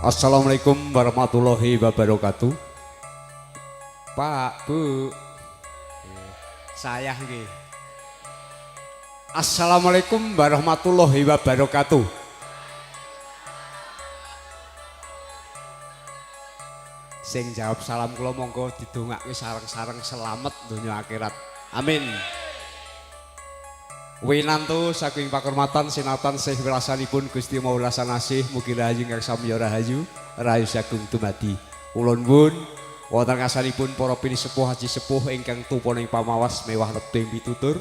Assalamualaikum warahmatullahi wabarakatuh. Pak, Bu. Saya nggih. Assalamualaikum warahmatullahi wabarakatuh. Sing jawab salam kula monggo didongake sareng-sareng selamat donya akhirat. Amin. Winantu saking pakurmatan sinatan sih wirasanipun Gusti Maula Sanasih mugi rahayu ingkang samya rahayu rahayu sagung dumadi. Ulun pun wonten ngarsanipun para pinisepuh haji sepuh ingkang tupaning pamawas mewah lebih pitutur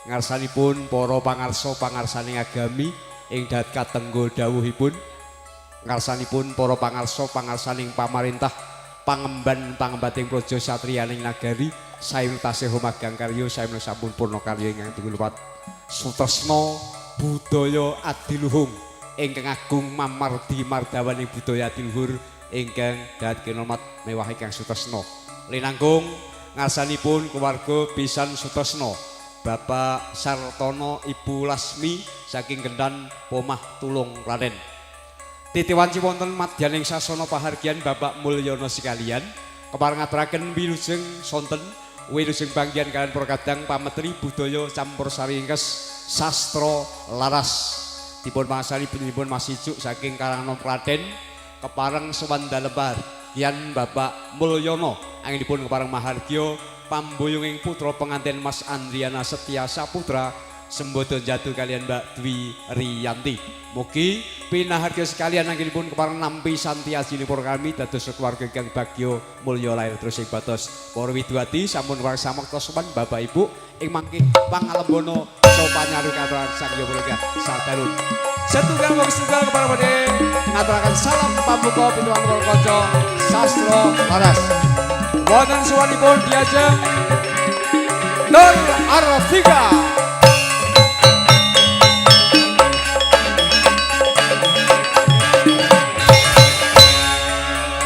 ngarsanipun para pangarsa-pangarsaning agami ing dahat katenggo dawuhipun ngarsanipun para pangarsa-pangarsaning pamarintah pangemban-pangembating praja satriyaning nagari sae tasih humagang karya sae sampun purna karya ingkang tunggal sutresna budaya adiluhung ingkang agung mamardi mardawaning budaya adiluhur ingkang dahat kinomat mewah ingkang sutresna linangkung ngarsanipun keluarga pisan sutresna Bapak Sartono Ibu Lasmi saking Gendan Pomah Tulung Raden titiwanci wonten madyaning sasana pahargyan Bapak Mulyono sekalian kepareng ngaturaken wilujeng sonten wilujeng panggihan kalian Prokadang Pametri Budaya Campur Sari Ingkes Sastra Laras dipun pangsanipun Mas Ijuk saking Karangnom Klaten kepareng sowan dalebar Kian Bapak Mulyono anggenipun kepareng mahargya pambuyunging putra pengantin Mas Andriana Setia Saputra sembodo jatuh kalian Mbak Dwi Riyanti. Mugi pinahargya sekalian anggenipun kepareng nampi santiasinipun kami dados keluarga ingkang bagya mulya lair terus ing batos para widuati sampun wareng samakta sopan Bapak Ibu ing mangke pangalembono sopanyaru katuran Sang Hyang Widi Sadarun. Setunggal wong setunggal kepada badhe ngaturaken salam pambuka pituwang para kanca sastra laras. Wonten suwanipun diajeng Nur Arfika.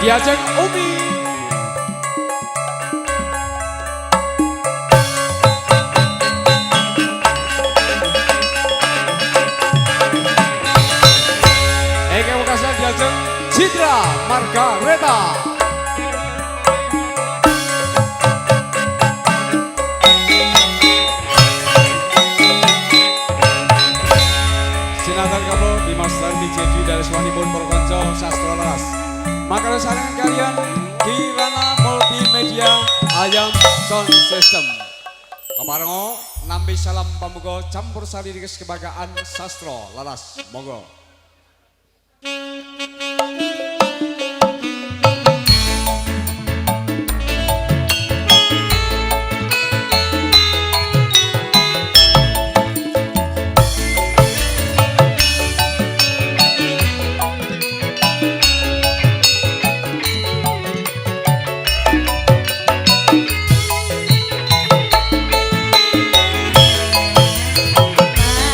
Diajeng Umi Eke Wakasan diajeng Citra Margareta Sinatan kamu Dimas Lardi Jeju dari suwanipun perkonco sastra laras makanan sarangan kalian Kirana Multimedia Ayam Sound System keparengo nampi salam pamuga campur sari dikes kebagaan sastra laras monggo.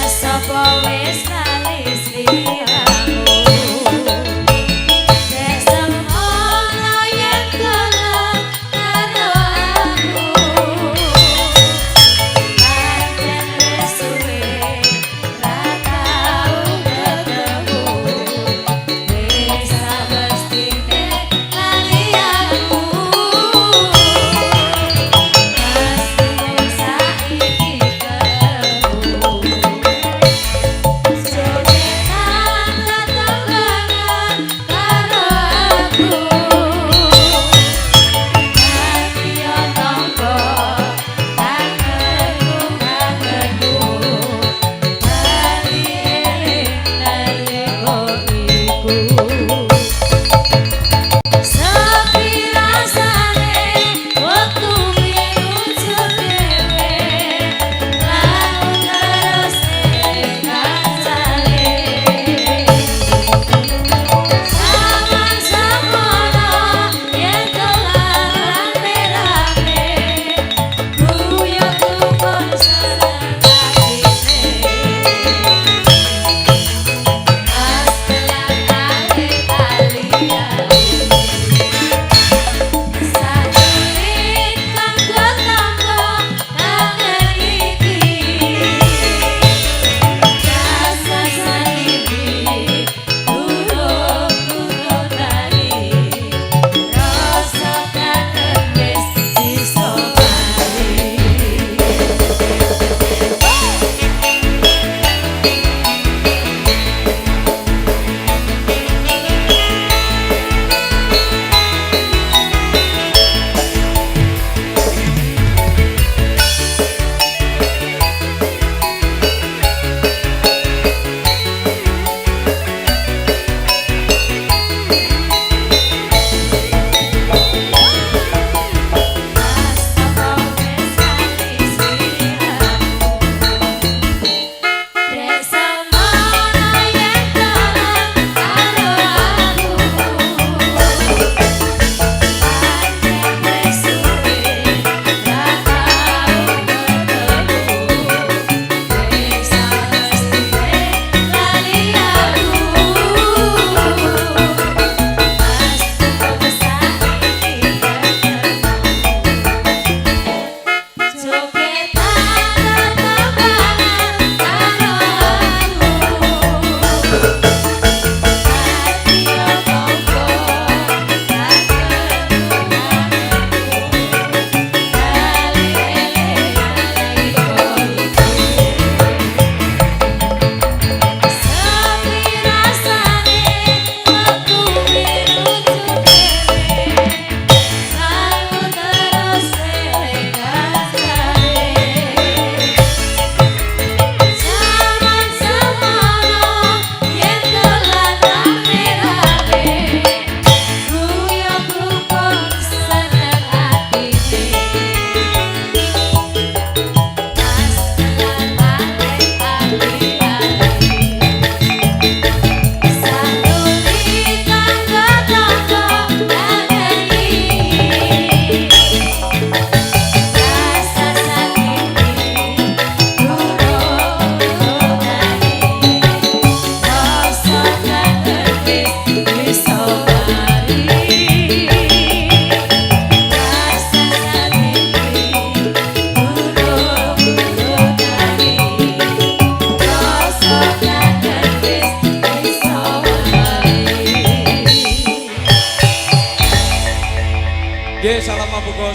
Sapa wis lali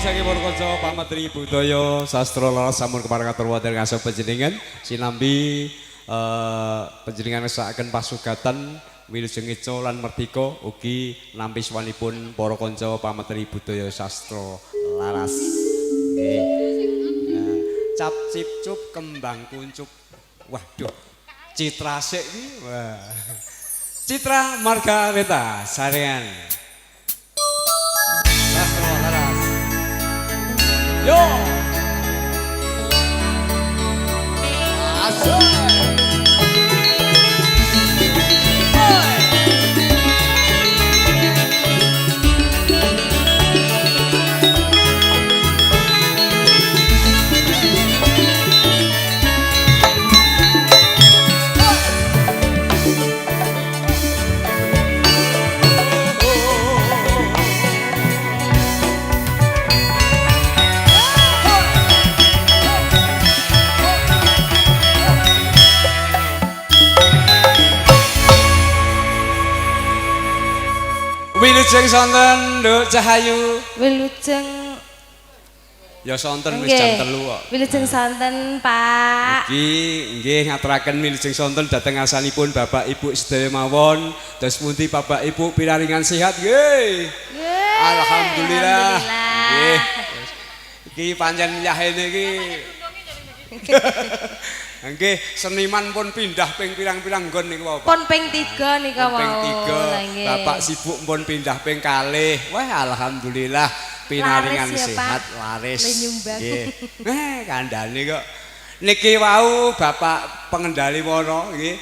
saking para kanca pamatri budaya sastra laras sampun kepareng wonten ngaso panjenengan sinambi panjenengan ngesakaken pasugatan wilujeng eca lan merdika ugi nampi swanipun para kanca pamatri budaya sastra laras. Nggih. Cap cip cup kembang kuncup. Waduh. Citra sik iki. Wah. Citra Margareta sarean. Sastra laras. Yo. Asik. Wilujeng sonten Nduk Cahayu. Wilujeng ya sonten wis jam 3 kok. Wilujeng sonten, Pak. Iki nggih ngaturaken wilujeng sonten dhateng asalipun Bapak Ibu sedaya mawon. Dos pundi Bapak Ibu pinaringan sehat nggih? Nggih. Alhamdulillah. Nggih. Iki pancen yahene iki. Nggih, seniman pun pindah ping pirang-pirang nggon niku Pak. Pun ping 3 nika wau. Ping 3. Bapak sibuk pun pindah ping 2. Wah, alhamdulillah pinaringan laris ya, sehat, Pak. laris. Nyumbang. Nggih. Kandhane kok. Niki wau Bapak pengendali wana nggih.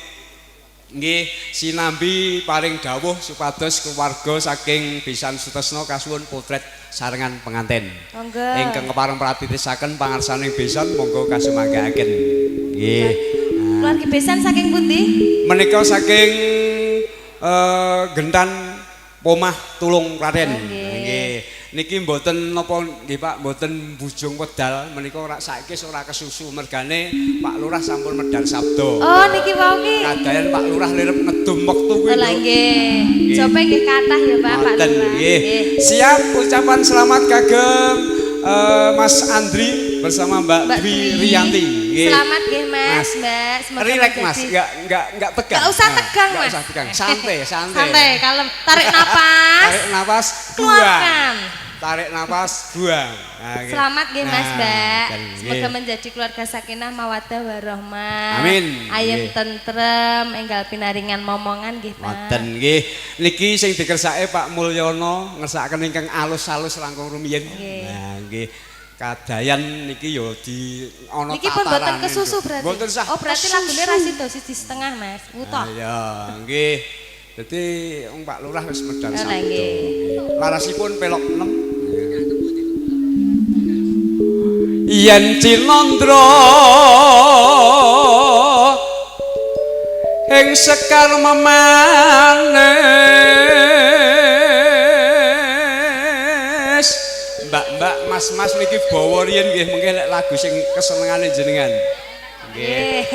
Nggih, sinambi paring dawuh supados keluarga saking Besan Sutresna kasuwun potret sarengan penganten. Monggo. Ingkang kepareng pratitisaken pangarsaning Besan monggo kasumanggaaken. Nggih. Keluarga Besan saking pundi? Menika saking Gentan Pomah Tulung Klaten. Nggih. Niki mboten napa nggih Pak, mboten bujung wedal menika ora saiki ora kesusu mergane Pak Lurah sampun medal sabda. Oh niki wau ki. Kadayan Pak Lurah lirep ngedum wektu kuwi. Lha nggih. Cope nggih kathah ya Pak Pak Lurah. Nggih. Siap ucapan selamat kagem Mas Andri bersama Mbak Dwi Riyanti. Selamat nggih Mas, Mbak. Semoga rileks Mas, enggak tegang. Enggak usah tegang Mas. Enggak usah tegang, santai. Santai, kalem. Tarik napas. Tarik napas, keluarkan. Tarik napas, buang. Nah, selamat nggih Mas, Mbak. Semoga Semoga menjadi keluarga sakinah mawaddah warahmah. Amin. Ayem tentrem, enggal pinaringan momongan nggih, Pak. Ngoten nggih. Niki sing dikersake Pak Mulyono ngersakaken ingkang alus-alus langkung rumiyin. Nah, nggih. Kadayan niki yo di ana tataran. Niki pun mboten kesusu berarti. Mboten sah. Oh, berarti lagune ra sida siji setengah, Mas. Utoh. Ya, nggih. Dadi wong Pak Lurah wis medal sabda. Nggih. Larasipun pelok 6. Yen Cinandra ing sekar memanes Mbak-mbak mas-mas niki bawa riyen nggih mengke lek lagu sing kesenengane jenengan nggih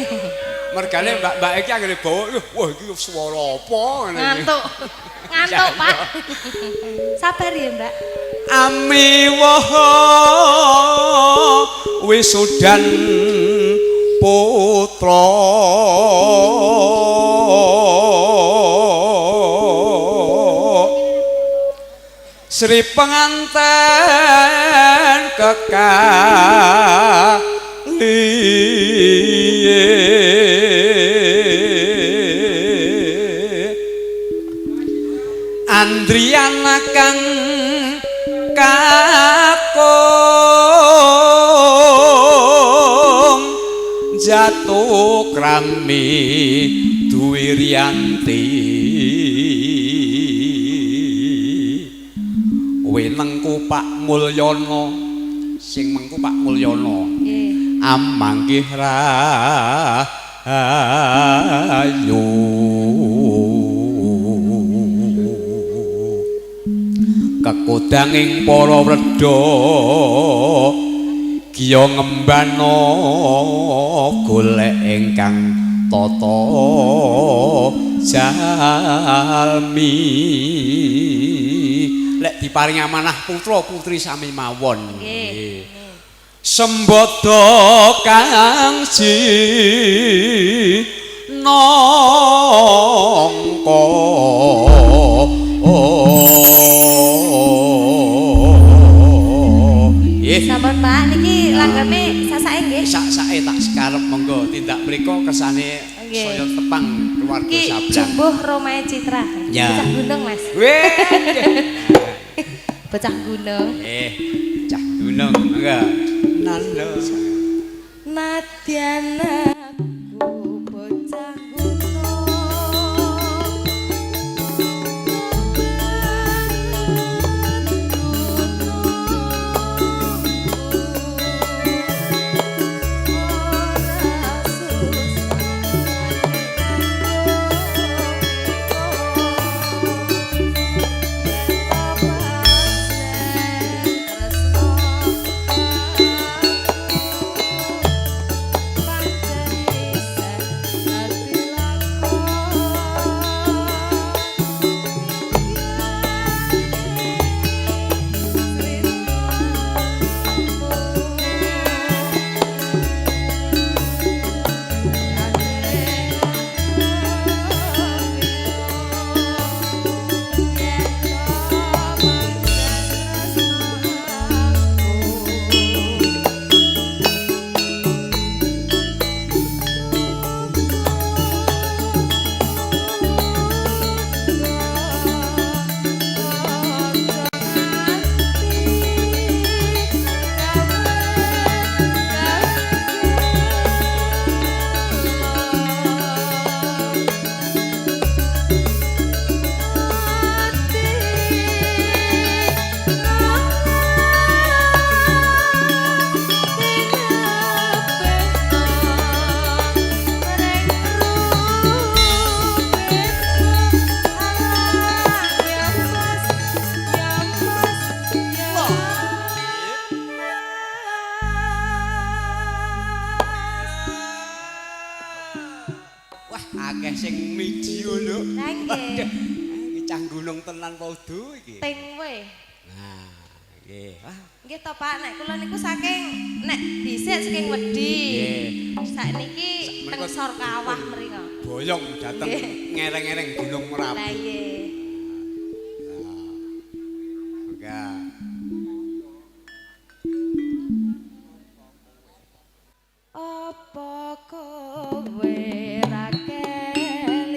mergane mbak-mbak iki anggere bawa wah iki swara apa ngene ngantuk Pak sabar ya Mbak amiwaha wisudan putra Sri penganten kekalih Andriana kang kakung jatuh krami Dwi Riyanti wenengku Pak Mulyono sing mengku Pak Mulyono amanggih rahayu kekodanging para wredha kiya ngembana golek ingkang tata jalmi lek diparing amanah putra putri sami mawon. Nggih. Sembada kang nangka Sampun Pak niki langgame sasake nggih. Sak-sake tak sekarep monggo tindak mriko kersane saya tepang keluarga Iki Sablang. jumbuh Romae Citra. Ya. Bocah gunung Mas. Weh. Bocah gunung. Cah gunung monggo. Nanda. Nadyan aku bocah Akeh sing miji lho. Lah nggih. Iki cah gunung tenan padha iki. Ting we. Nah, nggih. Nggih to Pak, nek kula niku saking nek dhisik saking Wedi. Nggih. Sakniki teng Sor Kawah mriko. Boyong dateng ngereng-ngereng Gunung Merapi. Lah nggih. Enggak. Apa kowe ra kelingan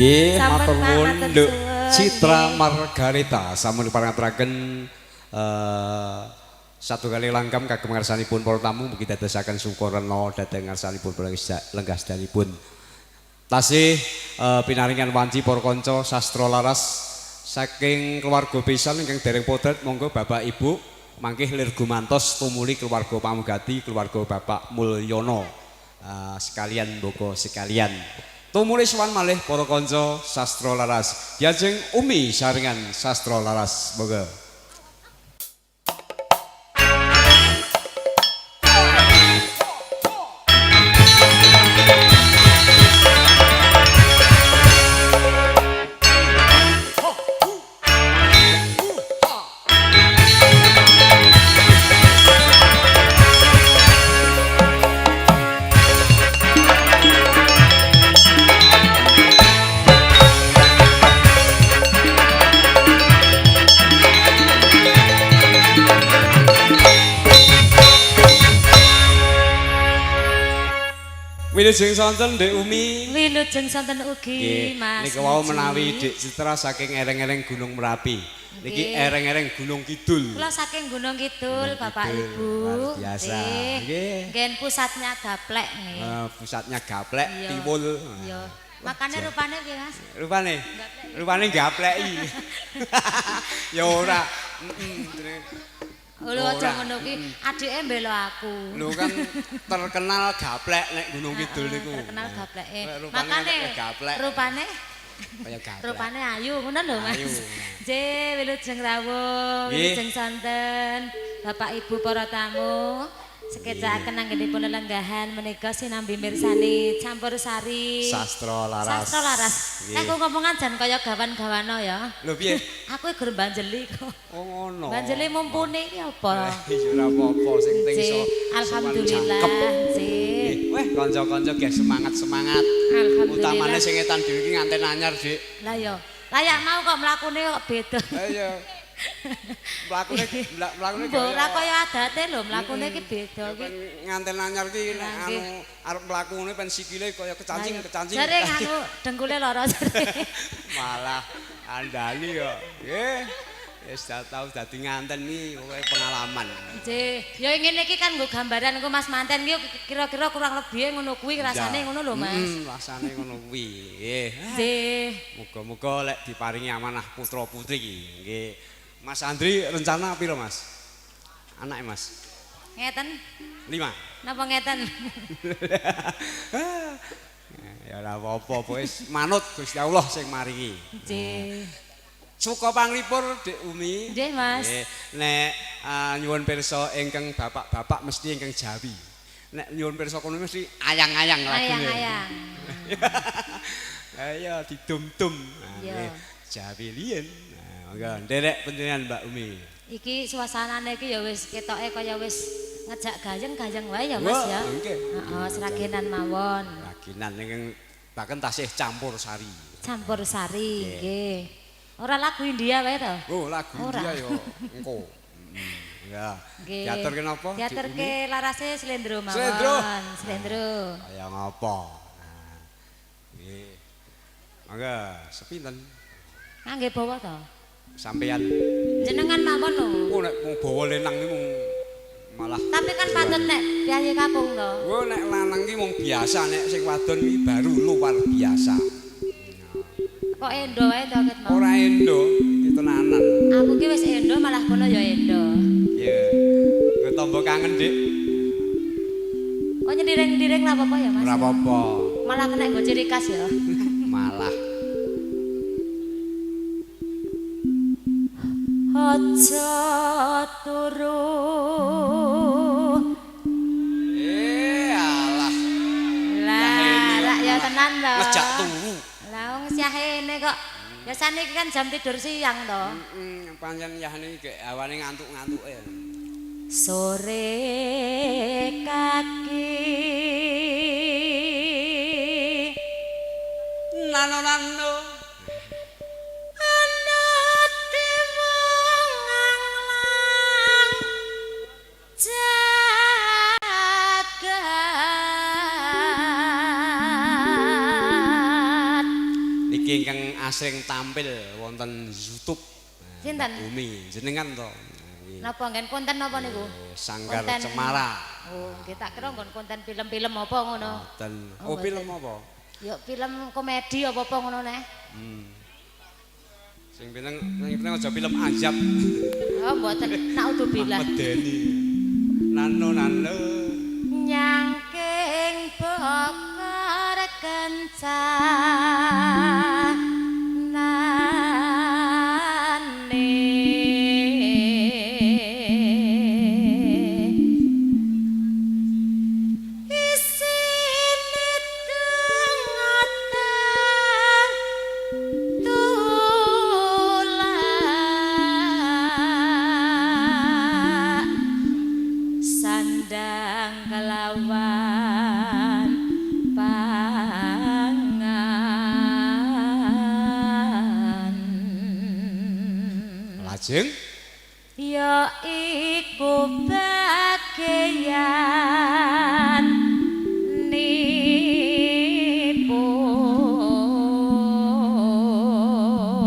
Nggih, Sampun, matur Pak, nuwun matur Nduk suwun, Citra nggih. Margareta sampun parangaturaken satu kali langgam kagem ngarsanipun para tamu mugi dadosaken sukurena dhateng ngarsanipun lenggah sedanipun. Tasih pinaringan wanci para kanca sastra laras saking keluarga pisan ingkang dereng podhet monggo Bapak Ibu mangkih lir gumantos tumuli keluarga pamugati keluarga Bapak Mulyono sekalian mboko sekalian. Tumuli sowan malih para kanca sastra laras. Diajeng Umi saringan sastra laras. Monggo. Wilujeng sonten Dek Umi. Wilujeng sonten ugi Mas. Niki wau menawi Dik Citra saking ereng-ereng Gunung Merapi. Niki ereng-ereng Gunung Kidul. Kula saking Gunung Kidul, Bapak Ibu. Luar biasa. Nggih. Nggih pusatnya gaplek nggih. Pusatnya gaplek Iya. tiwul. Iya. Makane rupane piye Mas? Rupane. Rupane gapleki. Ya ora. Lho aja ngono kuwi, adike mbelo aku. Lho kan terkenal gaplek nek Gunung Kidul niku. Terkenal gapleke. Rupane Makane gaplek. rupane Kaya gaplek. rupane ayu ngono lho Mas. Ayu. Nggih, wilujeng rawuh, wilujeng sonten. Bapak Ibu para tamu, sekejaken anggenipun lelenggahan menika sinambi mirsani Campursari. Sastra laras. Sastra laras. Nggih. Aku ngomongan jan kaya gawan-gawano ya. Lho piye? Aku gur banjeli kok. Oh ngono. Banjeli mumpuni iki apa? Ya ora apa-apa sing penting iso. Alhamdulillah, nggih. Weh kanca-kanca nggih semangat-semangat. Alhamdulillah. Utamane sing etan dhewe iki nganten anyar, Dik. Lah ya, layak mau kok mlakune kok beda. Ayo. Mlakune Mbok ora kaya adate lho, mlakune iki beda iki. nganten anyar ki nek Lah, anu arep mlakune pen sikile kaya kecancing-kecancing. Jare anu dengkule lara jare. Malah andali yo. Nggih. Wis tau dadi nganten iki kowe pengalaman. Nggih, ya ngene iki kan nggo gambaran engko Mas Manten iki kira-kira kurang lebih ngono kuwi rasane ngono lho Mas. Rasane ngono kuwi. Nggih. Nggih. Muga-muga lek diparingi amanah putra putri nggih. Mas Andri rencana piro Mas? Anake Mas? Ngeten. 5. Napa ngeten? Ya ora apa-apa wis manut Gusti Allah sing maringi. Nggih. Suka panglipur Dik Umi. Nggih Mas. Nggih. Nek nyuwun pirsa ingkang bapak-bapak mesti ingkang Jawi. Nek nyuwun pirsa kono mesti ayang-ayang lagune. Ayang-ayang. Ayo didum-dum. Iya. Jawi liyen. Monggo nderek panjenengan Mbak Umi. Iki suasanane iki ya wis ketoke kaya wis ngejak gayeng-gayeng wae ya Mas ya. Nggih. Heeh, seragenan mawon. Raginan ingkang bahkan tasih Campursari. Campursari nggih. Ora lagu India wae to? Oh, lagu Ora. India yo engko. Ya. Nggih. Diaturke napa? Diaturke larase Slendro mawon. Slendro. Slendro. Kaya ngapa? Nggih. Mangga sepinten Kangge bawa to? sampean. Jenengan mawon lho. Oh nek mung bawa lenang iki mung malah. Tapi kan patut nek piye kapung to. Oh nek lanang iki mung biasa nek sing wadon iki baru luar biasa. Kok endo wae to ket mau. Ora endo iki tenanan. Aku ki wis endo malah kono ya endo. Ya. Nggo tambah kangen, Dik. Oh nyendireng-nyendireng lah apa ya Mas? Ora apa-apa. Malah kena nggo ciri khas ya. Malah Aja turu. alah. Lah ya tenan to. Ngejak turu. Lah wong syahene kok. Biasane iki kan jam tidur siang to. Pancen yahne iki awane ngantuk-ngantuke. Sore kaki Nano. asring tampil wonten YouTube. Sinten? Bumi jenengan to. Napa nggen konten napa niku? Sanggar Konten- Cemara. Oh, nggih tak kira nggon konten film-film apa ngono. Mboten. Oh, Oh, film mboten. apa? Ya film komedi apa-apa ngono neh. Sing penting aja film ajab. Oh, mboten. Naudzubillah. Medeni. Nano. Nyangking bokor kencanane isine tengah tulak sandang kelawan pangan Lajeng ya iku bagian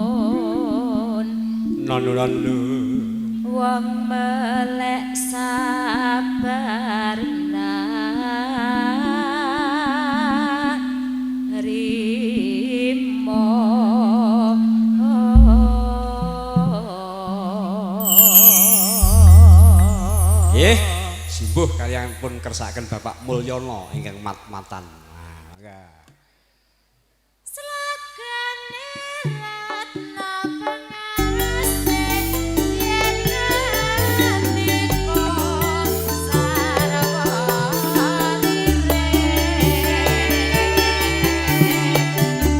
nipun nanu. wong melek sabarna rimo Nggih, sumbuh kaliyan pun kersaken Bapak Mulyono ingkang mat-matan. Nah, mangga. Slagane ratna pangarase yen nandika sarwa lire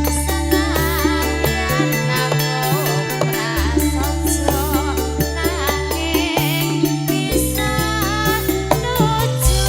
sanadyan aku prasaja nanging bisa nuju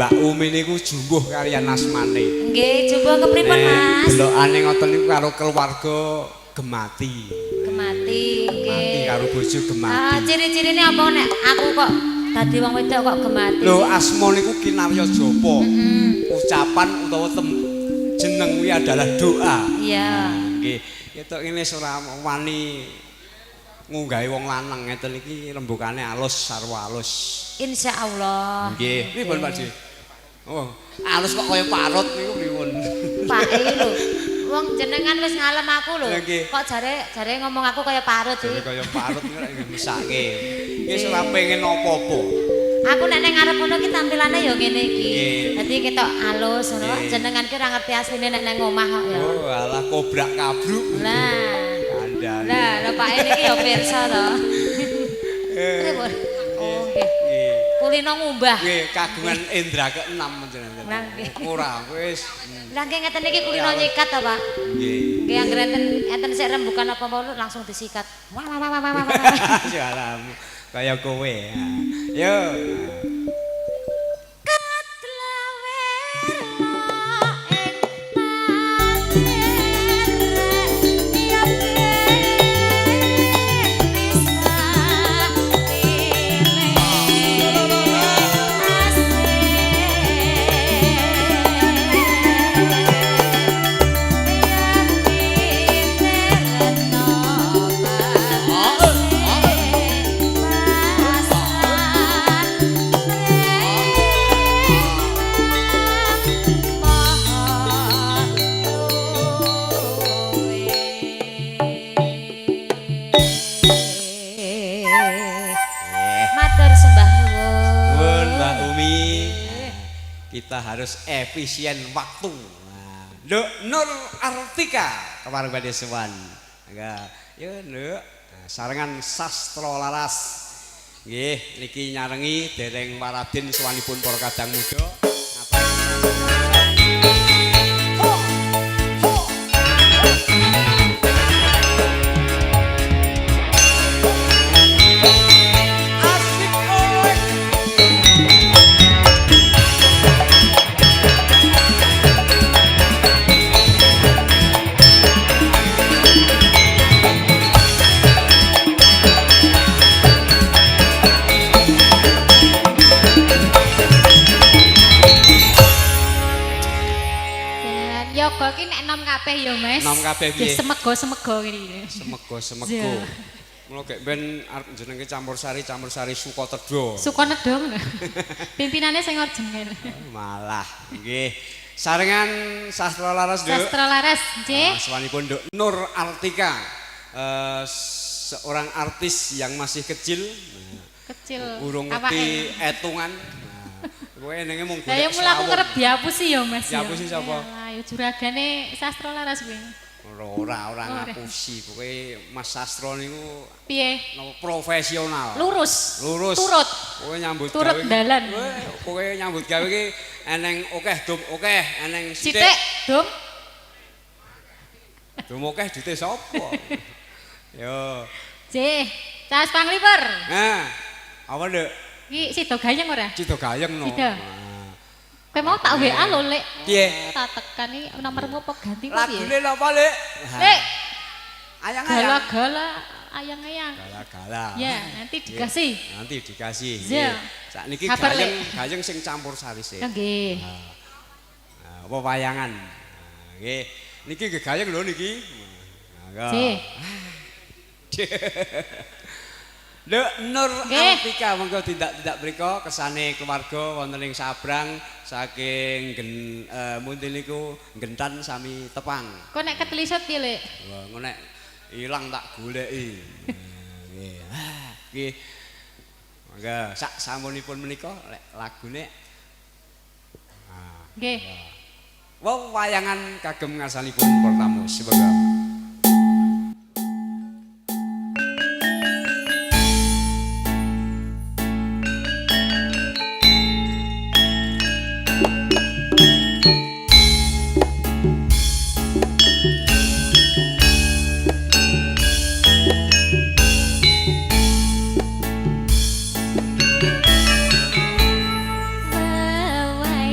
Mbak Umi niku jumbuh kaliyan asmane. Nggih, coba kepripun Mas? Delokane ngoten niku karo keluarga Gemati. Gemati, nggih. Mati karo bojo Gemati. Ciri-cirine apa nek aku kok dadi wong wedok kok Gemati? Lho asma niku kinarya japa. Ucapan utawa jeneng kuwi adalah doa. Iya. Nggih, ketok ngene ora wani ngunggahi wong lanang ngeten iki rembugane alus sarwa alus. Insyaallah. Nggih, pripun Pak Ji? Oh, alus kok kaya parut niku pripun? Pak lho. Wong jenengan wis ngalem aku lho. Nggih. Kok jare ngomong aku kaya parut Jadi iki. kaya parut nek mesake. Wis ora pengen apa-apa. Aku nek nang ngarep ngono ki tampilane ya ngene iki. Nggih. Dadi ketok alus ngono. Nggih. Jenengan ki ora ngerti asline nek nang omah kok ya. Oh, alah kobrak kabruk. Lah. Kandhane. Lah, lho Pak niki ya pirsa to. Pripun? Oh, nggih. Nggih. Kulino ngumbah. Nggih, kagungan indra ke-6 panjenengan. Lah, nggih. Ora, wis. Lah nggih ngeten iki kulino nyikat to, Pak. Nggih. Nggih anggere enten sik rembukan apa-apa langsung disikat. Wah wah wah wah wah wah. Jalamu kaya kowe. Yo. Matur sembah nuwun. Nuwun Mbak Umi. Kita harus efisien waktu. Nduk Nur Artika kemarin badhe sowan. Enggak. Yo Nduk. Sarengan sastra laras. Nggih, niki nyarengi dereng waradin sowanipun para kadang muda. Yoga ki nek nom kabeh ya, Mas. Nom kabeh Ya piye? semego-semego ngene. Semego. Iya. Mula gek ben arep jenenge campur sari Sukotedo. Sukonedong. Pimpinane sing orjengen. Malah nggih. Sarengan sastra laras Nduk. Sastra laras, nggih. Sawanipun Nduk Nur Artika. Seorang artis yang masih kecil. Kecil. Urung ngerti etungan. Kowe nenge mung golek. Lah ya mula aku kerep diapusi ya, Mas. Diapusi sapa? Lah ya juragane sastra laras kuwi. Ora ngapusi. Kowe Mas Sastro niku Piye? napa profesional. Lurus. Lurus. Turut. Kowe nyambut Turut dalan. Kowe nyambut gawe iki eneng akeh dum akeh, eneng Sithik, Dum. Dum akeh dite sapa? Yo. Jih, cas panglipur. Nah, apa Nduk? Iki sida gayeng ora? Cita gayeng no. Sida. Kowe mau tak WA lho, Lek. Piye? Tak tekan iki nomormu apa ganti apa piye? Lagune napa, Lek? Lek, Ayang-ayang. gala-gala ayang-ayang. Gala-gala. Ya, nanti dikasih. Nanti dikasih. Iya. Sakniki Kabar, gayeng sing campur sari sih. Ya nggih. Nah, apa wayangan. Nah, nggih. Niki nggih gayeng lho niki. Nah, Jih. Nduk Nur Nggih. Artika monggo tidak mriko kesane keluarga wonten ing Sabrang saking muntin niku Gentan sami Tepang. Kok nek ketelisut piye, Lek? Wah, engko nek ilang tak goleki. Nggih. Nggih. Monggo sak sampunipun menika lek lagune Nggih. wayangan kagem ngasalipun para tamu. Semoga Wewe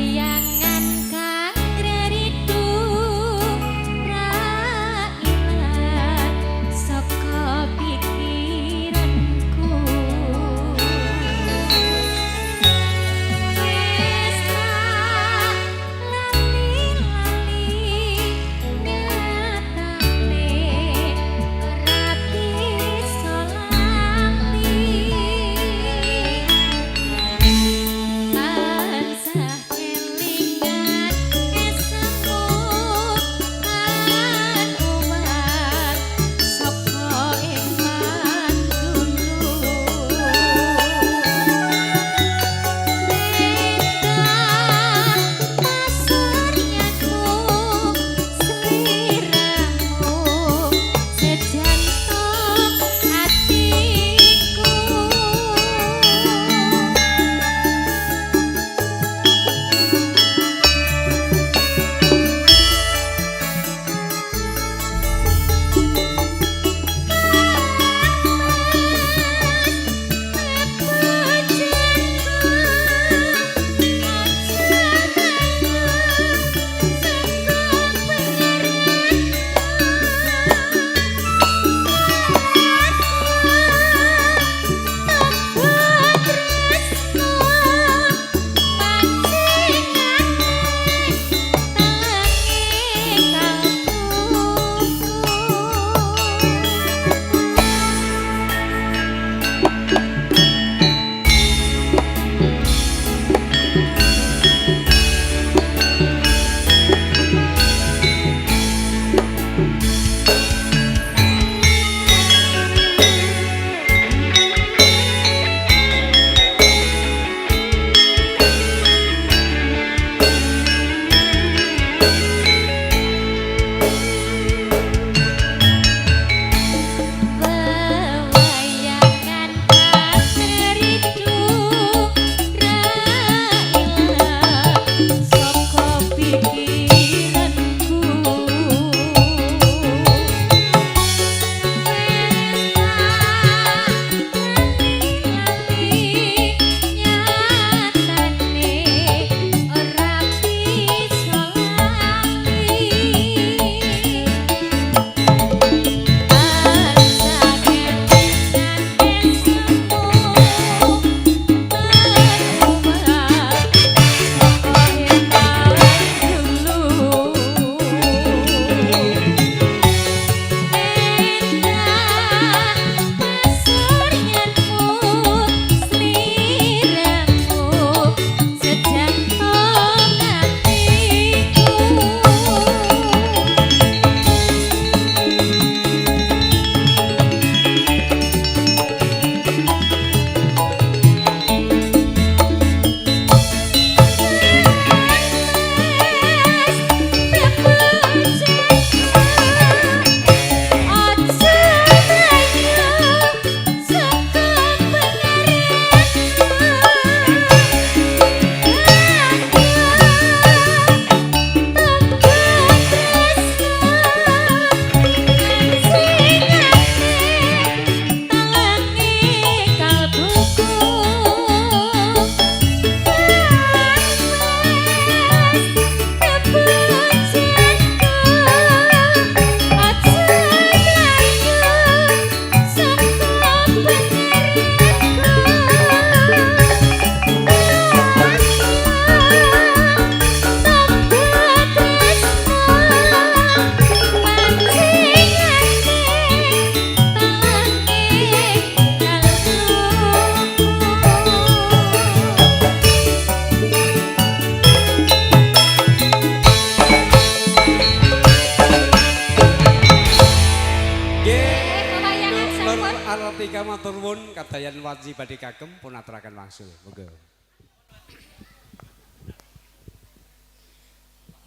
Ika matur nuwun kadayan waji badhe kagem pun aturaken wangsul. Monggo.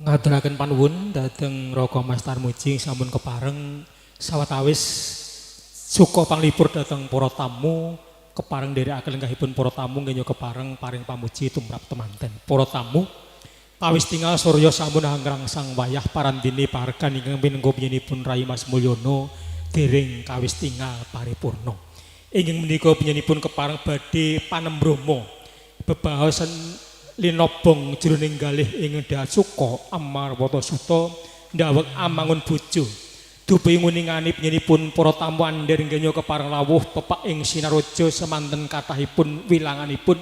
Ngaturaken panuwun dhateng Raka Mas Tarmuji sampun kepareng sawetawis suka panglipur dhateng para tamu, kepareng nderekaken lenggahipun para tamu nggih kepareng paring pamuji tumrap temanten. Para tamu kawis tinggal surya sampun hangrangsang wayah parandene parekan ingkang minangka penyanipun Rai Mas Mulyono dereng kawis tinggal paripurna. Ingkang menika penyanipun kepareng badhe panembromo bebaosan linobong jroning galih ing Dasuka Amarwata Suta ndaweg amangun bojo. Dupi nguningani penyanipun para tamu andher nggenya kepareng lawuh pepak ing Sinaraja semanten kathahipun wilanganipun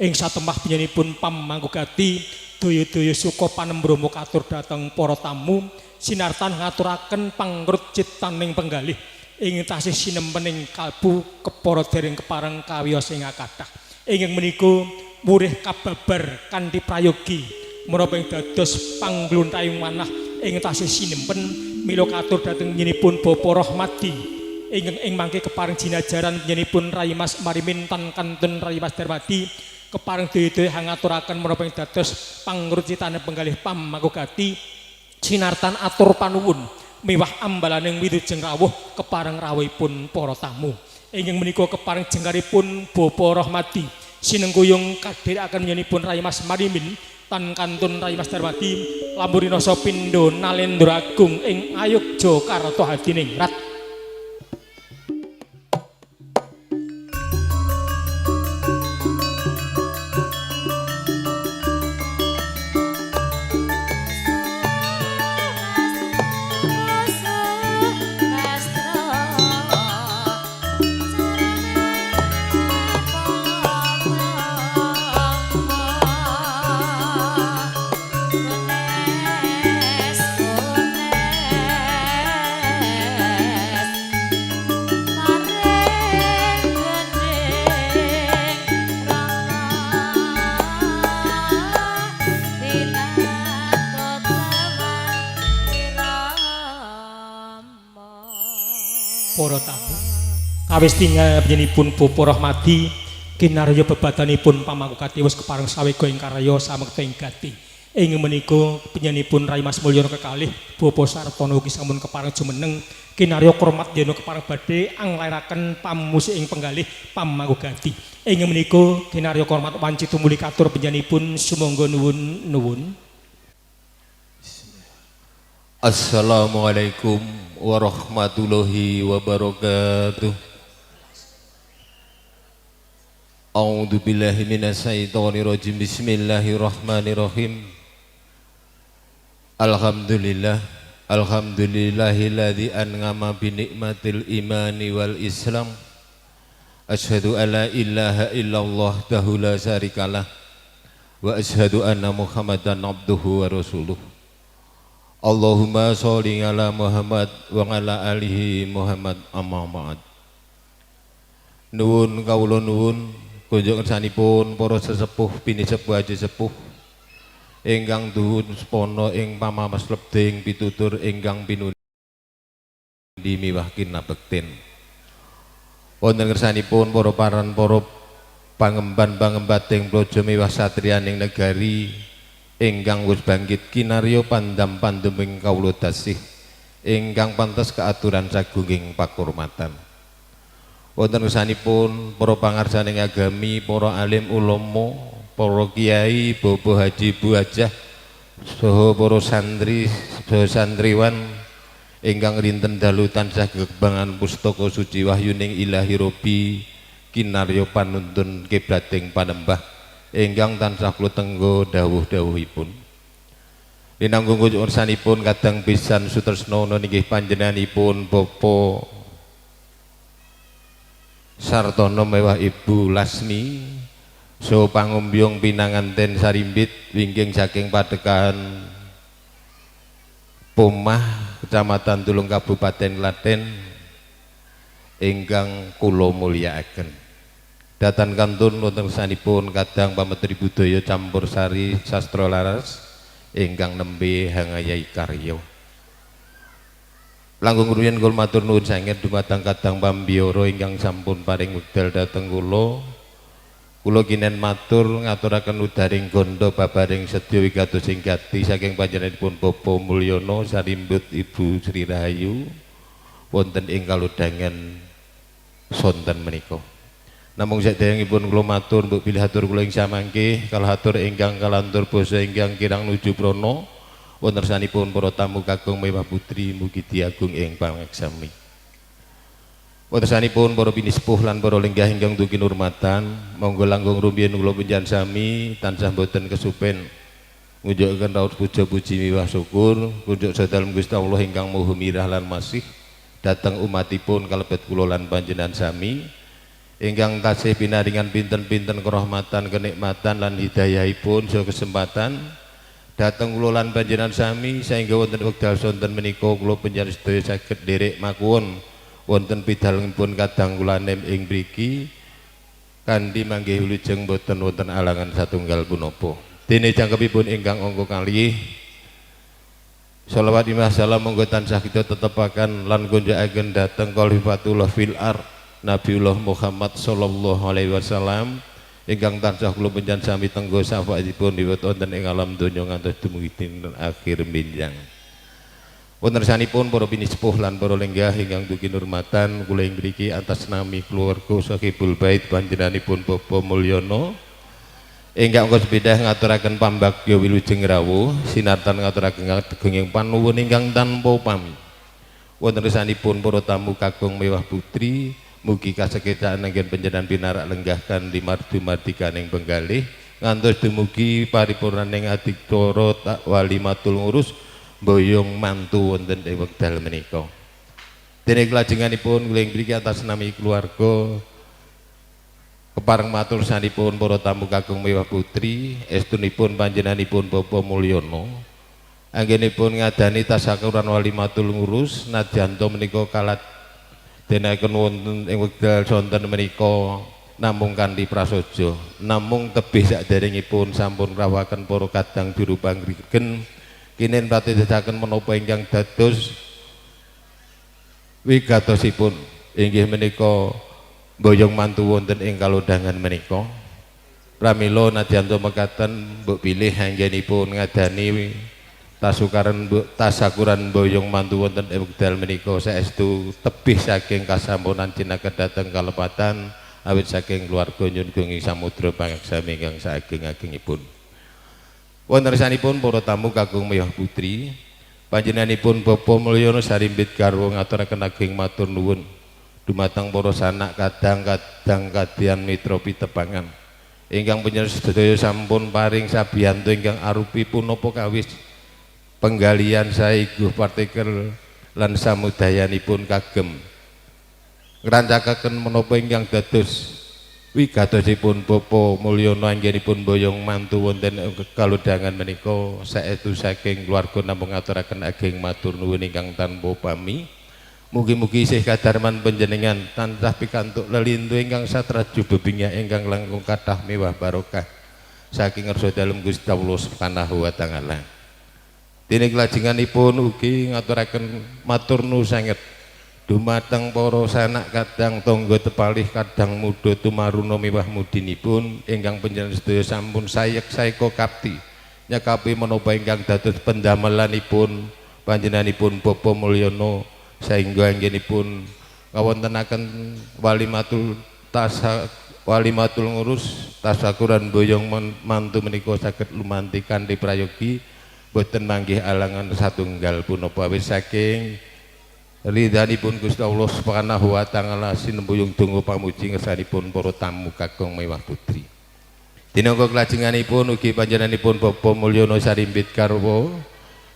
ing satemah penyanipun Pamangkugati daya-daya suka panembromo katur dhateng para tamu sinartan ngaturaken pangrut citaning penggalih ing tasih sinempening kalbu kepara dereng kepareng kawiyos ing kathah. Ingkang menika murih kababar kanthi prayogi menapa ing dados panglunthahing manah ing tasih sinempen mila katur dhateng nyenipun Bapa Rahmadi ingkang ing mangke kepareng jinajaran nyenipun Rai Mas Marimin tan kantun Rai Mas Darmadi kepareng daya-daya hangaturaken menapa ing dados pangrucitane penggalih Pamangkugati sinartan atur panuwun miwah ambalaning wilujeng rawuh kepareng rawuhipun para tamu. Ingkang menika kepareng jengkaripun Bapa Rahmadi sinengguyung kadherekaken nyenipun Rai Mas Marimin tan kantun Rai Mas Darmadi lamburinasa pindha Nalendra Agung ing Ayogjakarta hadiningrat. Para tamu kawis tinggal penyanipun Bapa Rahmadi kinarya bebadanipun Pamangkugati wis kepareng sawega ing karya samekta ing gati. Ing menika penyanipun Rai Mas Mulyono kekalih Bapa Sartono ugi sampun kepareng jumeneng kinarya kurmat yen kepareng badhe anglairaken pamusik ing penggalih Pamangkugati. Ing menika kinarya kurmat wanci tumuli katur penyanipun sumangga nuwun. Assalamualaikum warahmatullahi wabarakatuh. A'udzu billahi minasyaitonir rajim. Bismillahirrahmanirrahim. Alhamdulillahilladzi an'ama bi nikmatil imani wal islam. Asyhadu an la ilaha illallah wahdahu la syarikalah wa asyhadu anna Muhammadan abduhu wa rasuluh. Allahumma sholli ala Muhammad wa ala alihi Muhammad amma ba'd. Nuwun kawula nuwun kunjung kersanipun para sesepuh pinisepuh haji sepuh ingkang duhun sepono ing pamamas lebding pitutur ingkang pinundi miwah kinabektin. Wonten kersanipun para pangemban-pangembating praja miwah satriyaning negari ingkang wis bangkit kinarya pandam pandeming kawula dasih ingkang pantes kaaturan sagunging pakurmatan. Wonten kersanipun para pangarsaning agami, para alim ulama, para kiai, bapak haji, bu hajah, saha para santri, saha santriwan ingkang rinten dalu tansah gegembangan pustaka suci wahyuning Ilahi Robbi kinarya panuntun kiblating panembah ingkang tansah kula tenggo dawuh-dawuhipun. Linanggung ursanipun kadang pisan sutresna nggih panjenenganipun Bapak Sartono mewah Ibu Lasmi saha pangombyong pinanganten sarimbit wingking saking Padekan Pomah Kecamatan Tulung Kabupaten Klaten ingkang kula mulyakaken. Datan kantun wonten sanipun kadang pametri budaya campursari sastra laras ingkang nembe hangayai karya. Langkung rumiyin kula matur nuwun sanget dumateng kadang pambiyara ingkang sampun paring wekdal dhateng kula. Kula kinen matur ngaturaken udaring gondo babaring sedya wigatos ingkati saking panjenenganipun Bapak Mulyono sarimbut Ibu Sri Rahayu wonten ing kalodhangan sonten menika. Namung sadèrèngipun kula matur mbok bilih atur kula ing samangke kalahatur ingkang kalantur basa ingkang kirang nuju prana wonten sanipun para tamu kakung mewah putri mugi diagung ing pangaksami. Wonten sanipun para pinisepuh lan para lenggah ingkang dugi nurmatan, monggo langkung rumiyin kula panjenengan sami tansah boten kesupen ngunjukaken raos puja puji miwah syukur kunjuk sadalem Gusti Allah ingkang Maha Mirah lan Masih dhateng umatipun kalebet kula lan panjenengan sami ingkang tasih pinaringan pinten-pinten kerahmatan, kenikmatan lan hidayahipun saha kesempatan dhateng kula lan panjenengan sami saengga wonten wekdal sonten menika kula panjenengan sedaya saged nderek makuwun wonten pidalengipun kadang kula nem ing mriki kanthi manggih wilujeng boten wonten alangan satunggal punapa. Dene jangkepipun ingkang angka kalih shalawat imah salam monggo tansah kita tetepaken lan kunjukaken dhateng Khalifatullah fil ard Nabiullah Muhammad sallallahu alaihi wasallam ingkang tansah kula panjenengan sami tenggo syafaatipun wiwit wonten ing alam donya ngantos dumugi dinten akhir minjang. Wonten sanipun para pinisepuh lan para lenggah ingkang dugi nurmatan kula ing mriki atas nami keluarga Sahibul Bait panjenenganipun Bapak Mulyono ingkang angka sepeda ngaturaken pambagya wilujeng rawuh sinartan ngaturaken ageng panuwun ingkang tanpa pami. Wonten sanipun para tamu kakung mewah putri mugi kaseketaan anggen panjenengan pinarak lenggah kanthi mardu-mardikaning penggalih ngantos dumugi paripurnaning adicara walimatul ngurus boyong mantu wonten ing wekdal menika. Dene kelajenganipun kula mriki atas nami keluarga kepareng matur sanipun para tamu kakung mewah putri estunipun panjenenganipun Bapak Mulyono anggenipun ngadani tasyakuran walimatul ngurus nadyanto menika kalat denaken wonten ing wekdal sonten menika namung kanthi prasaja namung tebih saderengipun sampun rawaken para kadang biru pangregen kinin pratesaken menapa ingkang dados wigatosipun inggih menika boyong mantu wonten ing kalodhangan menika. Pramila nadyanto mekaten mbok pilih anggenipun ngadani tasyakuran boyong mantu wonten ing wekdal menika saestu tebih saking kasampunan jinaket dhateng kalepatan awit saking keluarga nyun gungi samudra pangaksami ingkang saageng-agengipun. Wonten sanipun para tamu kakung mewah putri panjenenganipun Bapak Mulyono sarimbit garwa ngaturaken ageng matur nuwun dumateng para sanak kadang-kadang kadian mitra pitepangan ingkang panjenengan sedaya sampun paring sabiyanto ingkang arupi punapa kawis penggalian saeguh partikel lan samudayanipun kagem ngrancakaken menapa ingkang dados wigatosipun Bapak Mulyono anggenipun boyong mantu wonten kalodhangan menika saestu saking keluarga namung ngaturaken ageng matur nuwun ingkang tanpa pami. Mugi-mugi isih kadarman panjenengan tansah pikantuk lelindhu ingkang satraju bebingah ingkang langkung kathah mewah barokah saking ngarsa dalem Gusti Allah Subhanahu wa taala. Dene kelajenganipun ugi ngaturaken matur nuwun sanget dumateng para sanak kadang tangga tepalih kadang muda tumaruna miwah mudinipun ingkang panjenengan sedaya sampun sayek-sayeka kapti nyakapi menapa ingkang dados pendamelanipun panjenenganipun Bapak Mulyono saengga anggenipun kawontenaken walimatul ngurus tasyakuran boyong mantu menika saged lumanti kanthi prayogi boten manggih alangan satunggal punapa wis saking ridhanipun Gusti Allah Subhanahu wa taala sinembuyung donga pamuji ngersanipun para tamu kakung mewah putri. Dinangka kelajenganipun ugi panjenenganipun Bapak Mulyono sarimbit garwa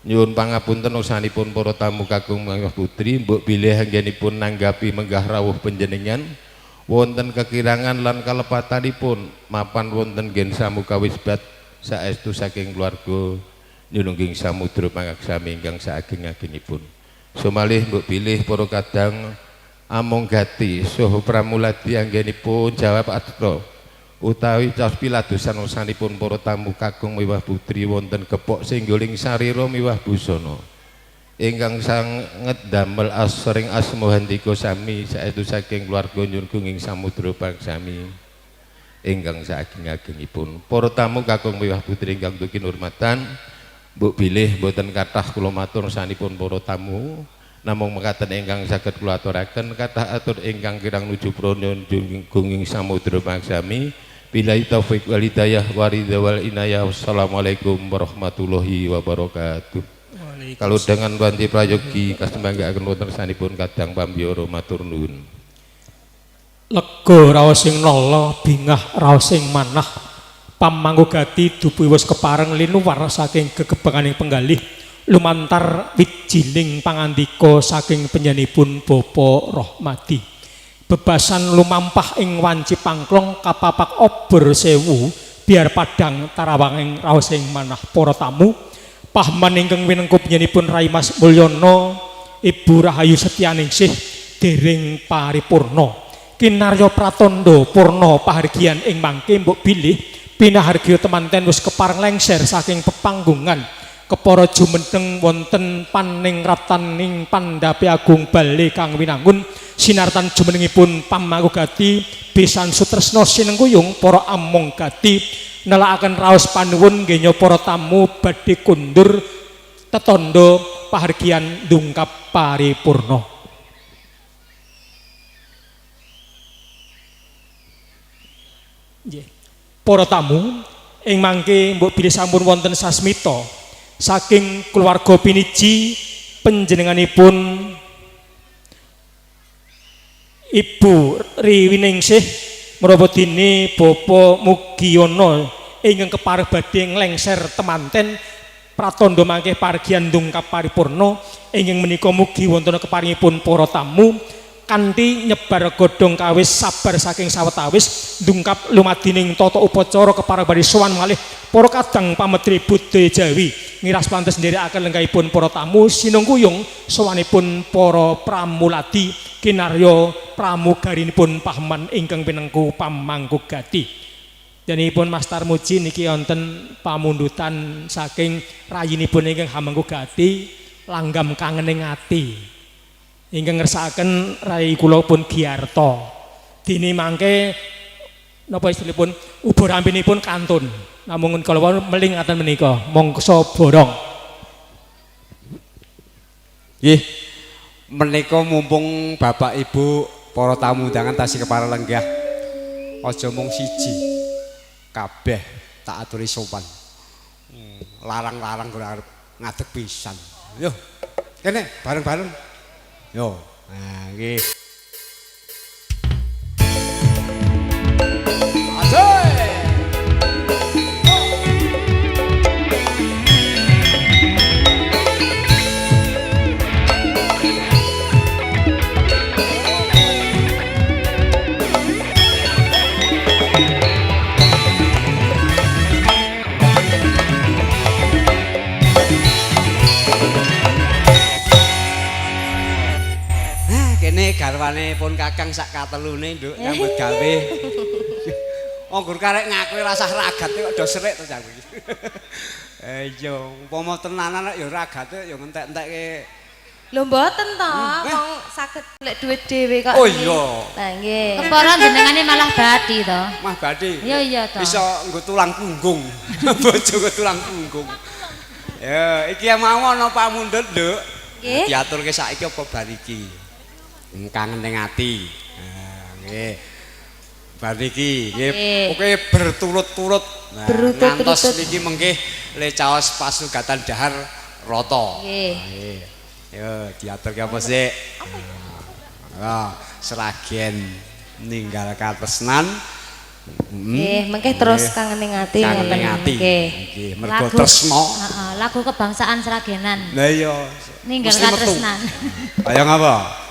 nyuwun pangapunten nursanipun para tamu kakung mewah putri mbok bilih anggenipun nanggapi menggah rawuh panjenengan wonten kekirangan lan kalepatanipun mapan wonten gen samuka wisbat saestu saking keluarga nyunungging samudra pangaksami ingkang saageng-agengipun. Sumalih mbok pilih para kadang among gati saha pramuladi anggenipun jawab astra utawi caos piladosan nursanipun para tamu kakung mewah putri wonten gepok singguling sarira miwah busana ingkang sanget damel asring asmohandika sami saestu saking keluarga nyun gunging samudra pangsami ingkang saageng-agengipun. Para tamu kakung miwah putri ingkang dugi hormatan, mbok bilih mboten kathah kula matur sanipun para tamu. Namung mekaten ingkang saged kula aturaken kathah atur ingkang kirang nuju prana gunging samudra pangsami. Billahi taufik wal hidayah waridha wal inayah. Wassalamualaikum warahmatullahi wabarakatuh. Kalau dengan banti prayogi kasembanggaken wonten sanipun kadang pambiyara matur nuwun. Lega raos sing nala bingah raos sing manah pamanggugati dupi wis kepareng linuwar saking gegebenganing penggalih lumantar wijiling pangandika saking penyanipun Bapa Rahmadi. Bebasan lumampah ing wanci pangklong kapapak obor sewu biar padang tarawanging raos sing manah para tamu. Pahman ingkang winengkup penyanipun Rai Mas Mulyono Ibu Rahayu Setyaningsih dereng paripurna. Kinarya pratandha purna pahargyan ing mangke mbok bilih pinahargya temanten wis kepareng lengser saking pepanggungan kepara jumeneng wonten paningrataning Pandhapi Agung Bale kang winangun sinartan jumenengipun pamanggugati pisan sutresna sinengkuyung para among gati nelakaken raos panuwun nggih para tamu badhe kundur tetandha pahargyan ndungkap paripurna. Para tamu ing mangke mbok bilih sampun wonten sasmita saking keluarga piniji panjenenganipun Ibu Riwiningsih mrawedine Bapak Mugiyono ingkang kepareng badhe nglengser temanten pratandha mangke pargyan ndungkap paripurna ingkang menika mugi wonten keparingipun para tamu kanthi nyebar godhong kawis sabar saking sawetawis ndungkap lumadining tata upacara kepareng badhe sowan malih para kadang pametri budaya Jawi ngiras pantes nderekaken lenggahipun para tamu sinungkuyung sowanipun para pramuladi kinarya pramugarinipun Pahman ingkang pinengku pamanggugati. Danipun Mas Tarmuji niki wonten pamundutan saking rayinipun ingkang hamanggugati langgam kangening ati. Ingkang ngersakaken rai kula pun Giarto. Dene mangke napa istilahipun ubur rampinipun kantun. Namung kala meling ngaten menika mongso borong. Nggih. Menika mumpung Bapak Ibu para tamu undangan tasih kepareng lenggah. Aja mung siji. Kabeh tak aturi sopan. Larang-larang kula arep ngadeg pisan. Yo. Kene bareng-bareng. Yo, nah nggih. Kene garwane pun Kakang sak katelune nduk nyambut gawe. Anggur karek ngakui rasah ragate kok do serik to jangku iki. Iya, umpama tenanan ya ragate ya ngentek-entekke. Lho mboten to, wong saged golek dhuwit dhewe kok. Oh iya. Lah nggih. Kepara jenengane malah Badi to. Mah Badhe. Iya to. Bisa nggo tulang punggung. Bojoku tulang punggung. Ya, iki mau ana pamundhut, Nduk. Nggih. Diaturke saiki apa bar iki? Kangen ning ati. Nah, nggih. Bar iki nggih pokoke berturut-turut. Nah, ngantos niki mengke le caos pasugatan dahar rata. Nggih. Yo diaturke apa sih? Nah, seragen ninggal katresnan. Nggih, mengke terus kangen ning ati ngoten. Nggih, mergo tresna. Heeh, lagu kebangsaan Sragenan. Lah iya. Ninggal katresnan. Ayo ngapa?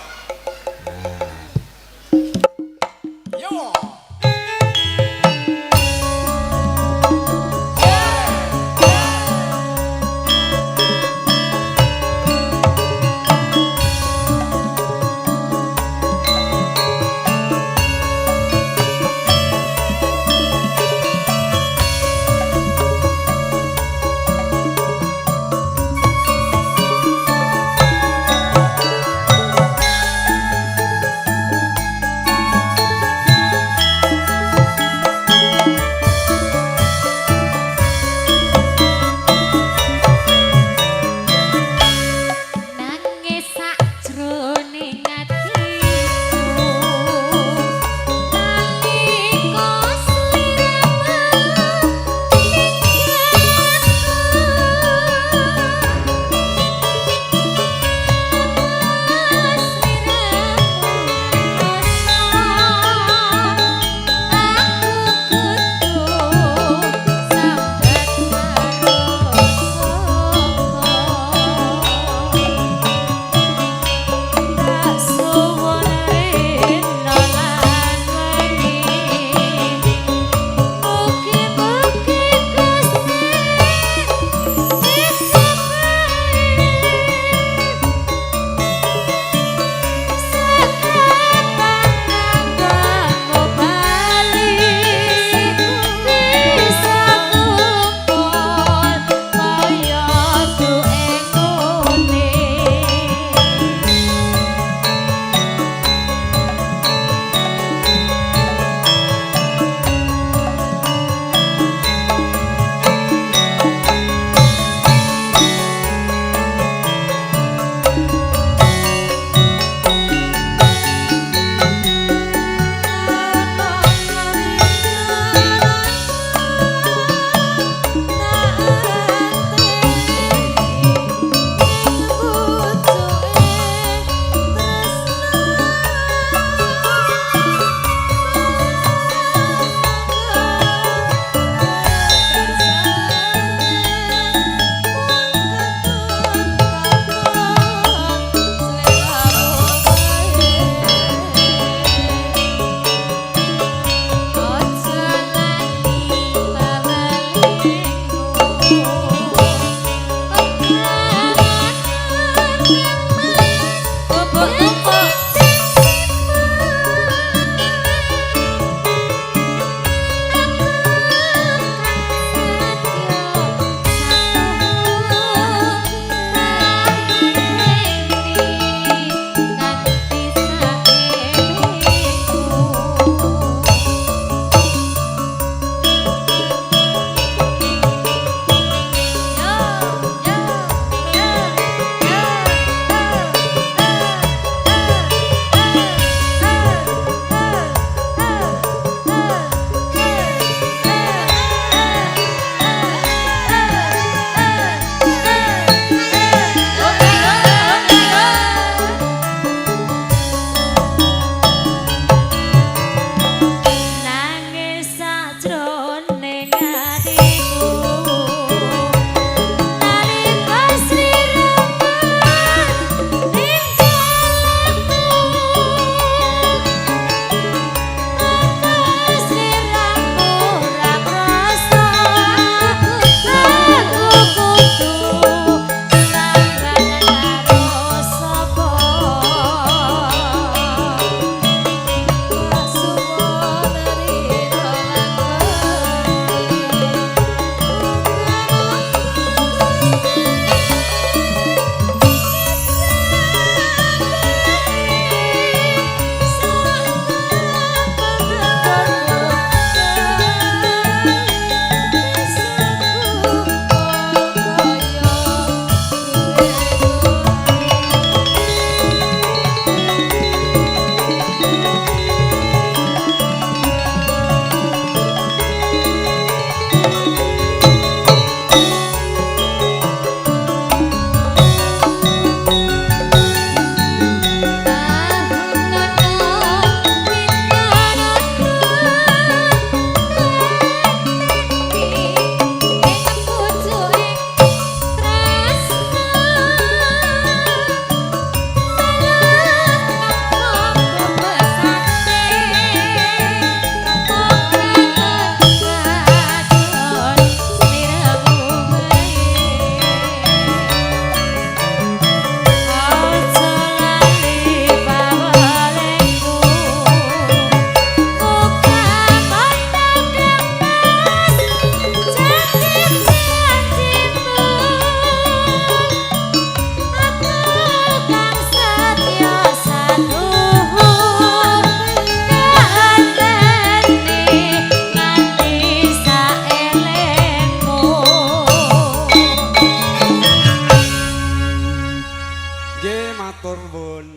matur nuwun.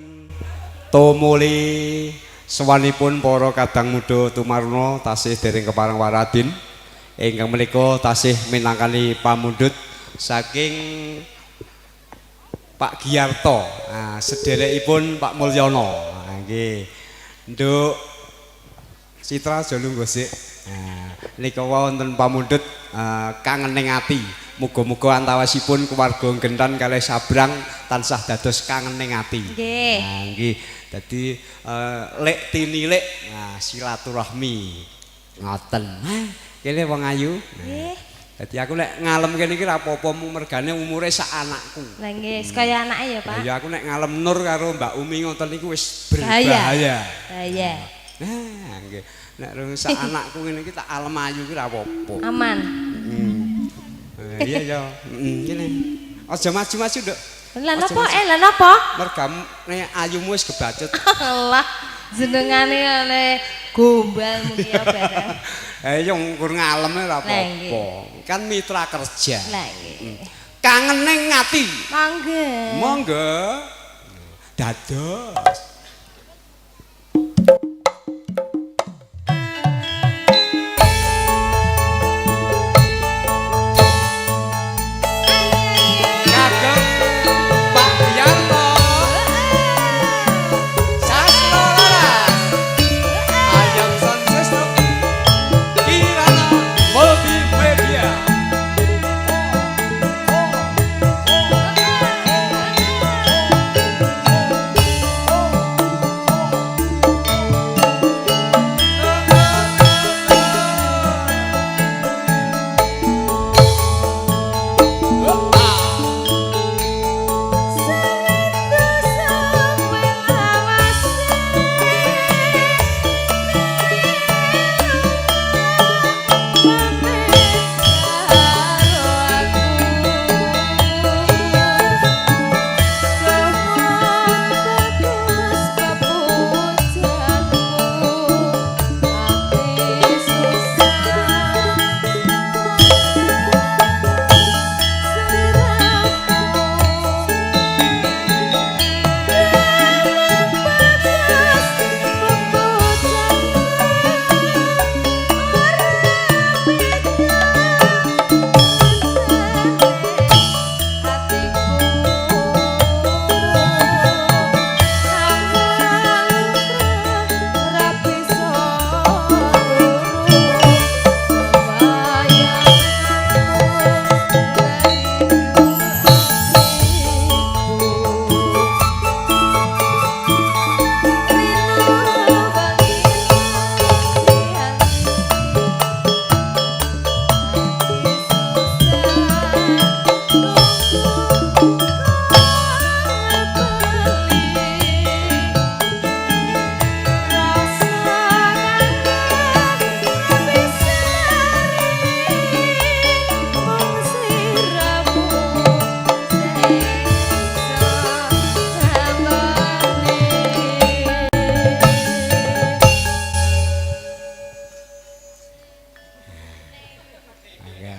Tumuli sawanipun para kadang muda tumaruna tasih dereng kepareng waradin. Ingkang menika tasih minangkani pamundhut saking Pak Giarto. Nah, sederekipun Pak Mulyono. Nah, nggih. Nduk Citra aja lungguh sik. Nah, nika wonten pamundhut kangening ati. Muga-muga antawasipun keluarga Gentan kalih Sabrang tansah dados kangening ati. Nggih. Nah, nggih. Dadi lek tinilik silaturahmi. Ngoten. Kene wong ayu. Nggih. Dadi aku nek ngalem kene iki ra apa-apa mergane umure sak anakku. Lah nggih, kaya anake ya, Pak. Ya aku nek ngalem Nur karo Mbak Umi ngoten niku wis Bahaya. berbahaya. Bahaya. Nah, nggih. Nek sak anakku ngene iki tak alem ayu ki ra apa-apa. Aman. Iya ya. Kene. Aja maju-maju, Nduk. Lah napa? Lah napa? Mergane ayumu wis kebacut. Allah, jenengane ngene gombal mungkin ya bareng. Ayo ngkur ngalem ora Lah, apa-apa. Kan mitra kerja. Lah nggih. Kangening ati. Mangga. Monggo. Dados. Kagem Pak Yanto. Sastra Laras. Ayam Sansesto. Kirana Multimedia.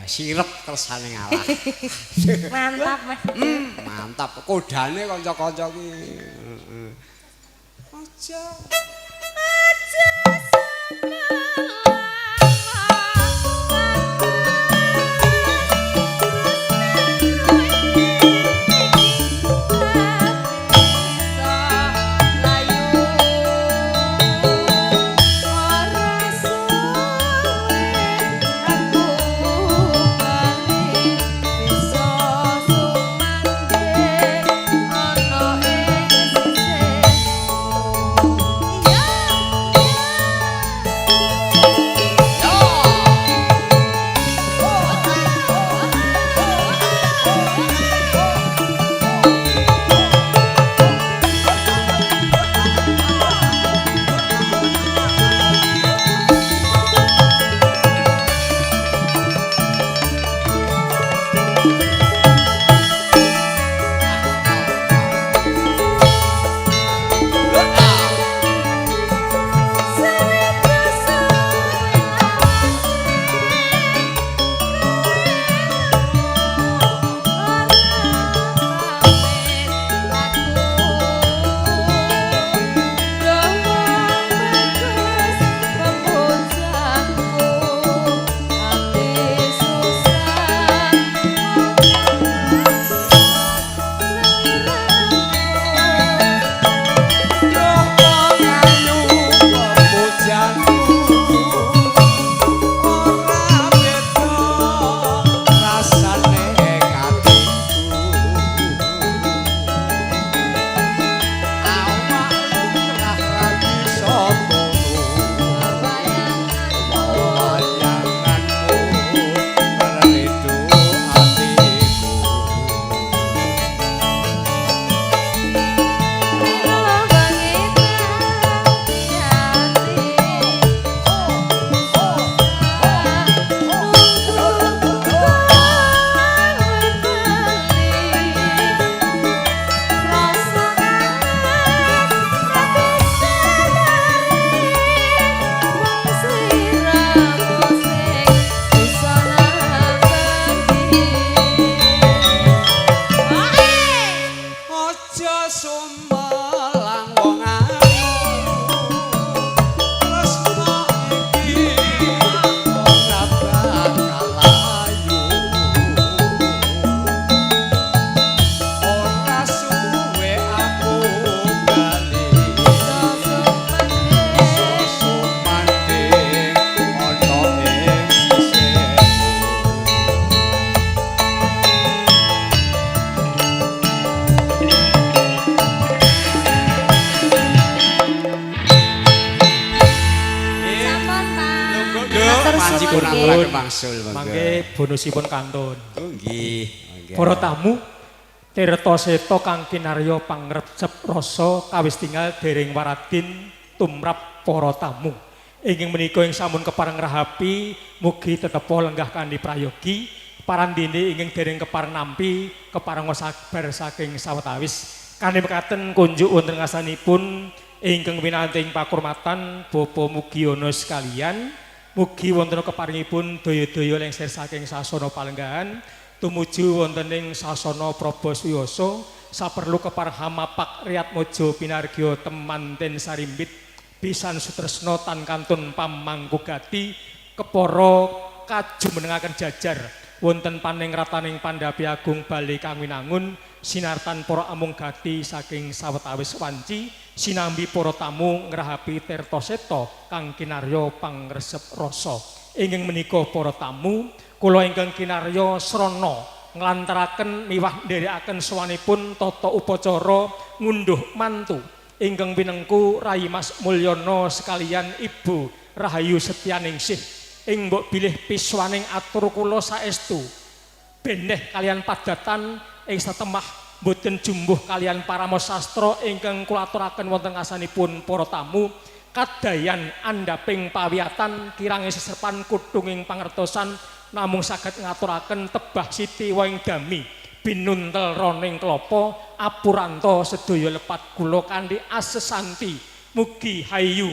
Sirep kersane ngalah. Mantap, Mas. Mantap. Kodane kanca-kanca ki. Heeh. Aja. Iya. dipun aturaken wangsul monggo. Mangke bonusipun kantun. Oh nggih. Para tamu tirta seta kang kinarya pangrecep rasa kawis tinggal dereng waradin tumrap para tamu. Ingkang menika ing sampun kepareng rahapi mugi tetepa lenggah kanthi prayogi parandene ingkang dereng kepareng nampi kepareng sabar saking sawetawis. Kanthi mekaten kunjuk wonten ngasanipun ingkang winanting pakurmatan Bapa Mugiono sekalian, mugi wonten keparingipun daya-daya lengser saking sasana palenggahan tumuju wonten ing sasana Prabaswiyasa saperlu kepareng hamapak Riyat Mojo pinargya temanten sarimbit pisan sutresna tan kantun pamangkugati kepara kajumenengaken jajar wonten panengrataning Pandhapi Agung Bale kang winangun sinartan para amung-gati saking sawetawis wanci sinambi para tamu ngrahapi tirta seta kang kinarya pangresep rasa. Ingkang menika para tamu kula ingkang kinarya srana nglantaraken miwah nderekaken sawanipun tata upacara ngunduh mantu ingkang pinengku Rai Mas Mulyono sekalian Ibu Rahayu Setyaningsih ing mbok bilih piswaning atur kula saestu beneh kalian padatan ing satemah boten jumbuh kalian parama sastra ingkang kula aturaken wonten ngasanipun para tamu kadayan andhaping pawiyatan kirang sesepan kutunging pangertosan namung saged ngaturaken tebah siti waing dami binuntel roning klapa apuranta sedaya lepat kula kanthi asesanti mugi hayu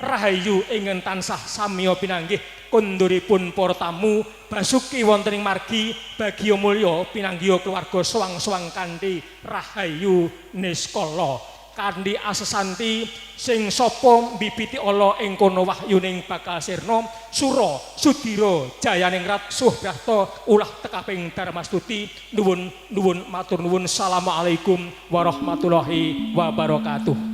rahayu ingkang tansah samya pinanggih konduripun para tamu basuki wonten ing margi bagya mulya pinanggih keluarga sowang-sowang kanthi rahayu niskala kanthi asesanti sing sapa mbibiti ala ing kono wahyuning bakal sirna sura sudira jayaning rat subrahta ulah tekaping darmastuti nuwun matur nuwun. Assalamualaikum warahmatullahi wabarakatuh.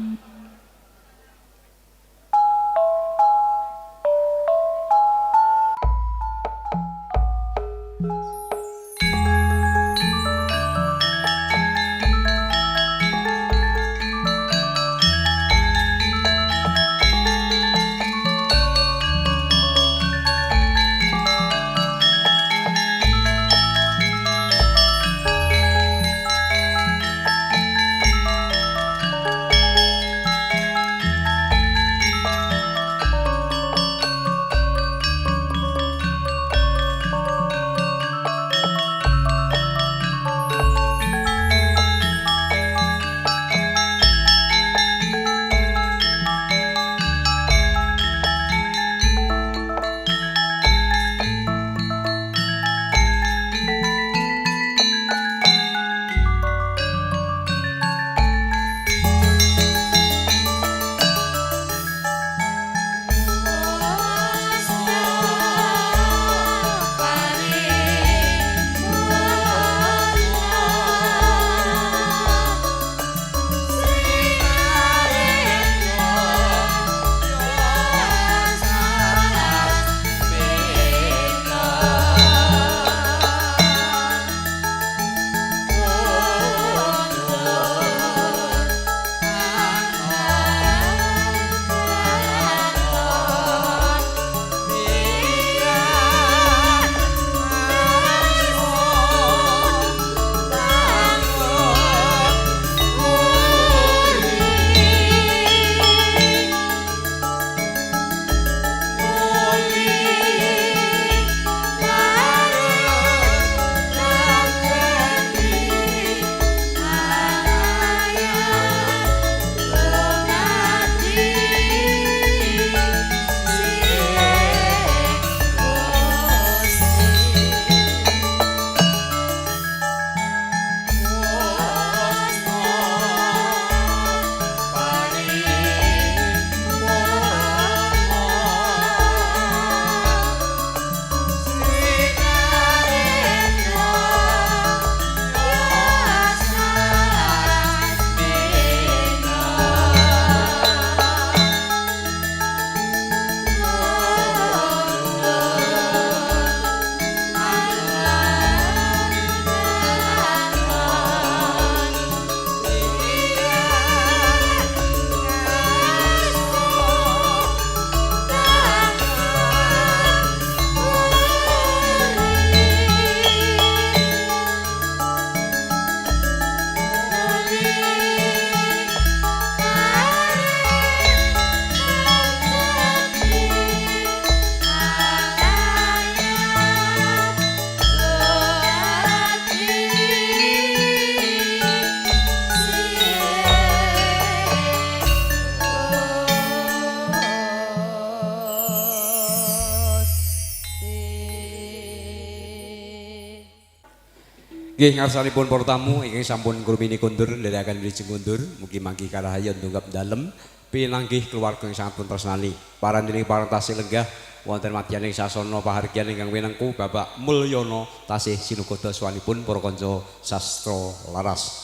Nggih ngarsanipun para tamu ingkang sampun ngrumini kundur nderekaken wilujeng kundur mugi mangki karahayon tunggap dalem pinanggih keluarga ingkang sangat pun tresnani parandening parang tasih lenggah wonten madyaning sasana pahargyan ingkang winengku Bapak Mulyono tasih sinukodo swanipun para kanca sastra laras.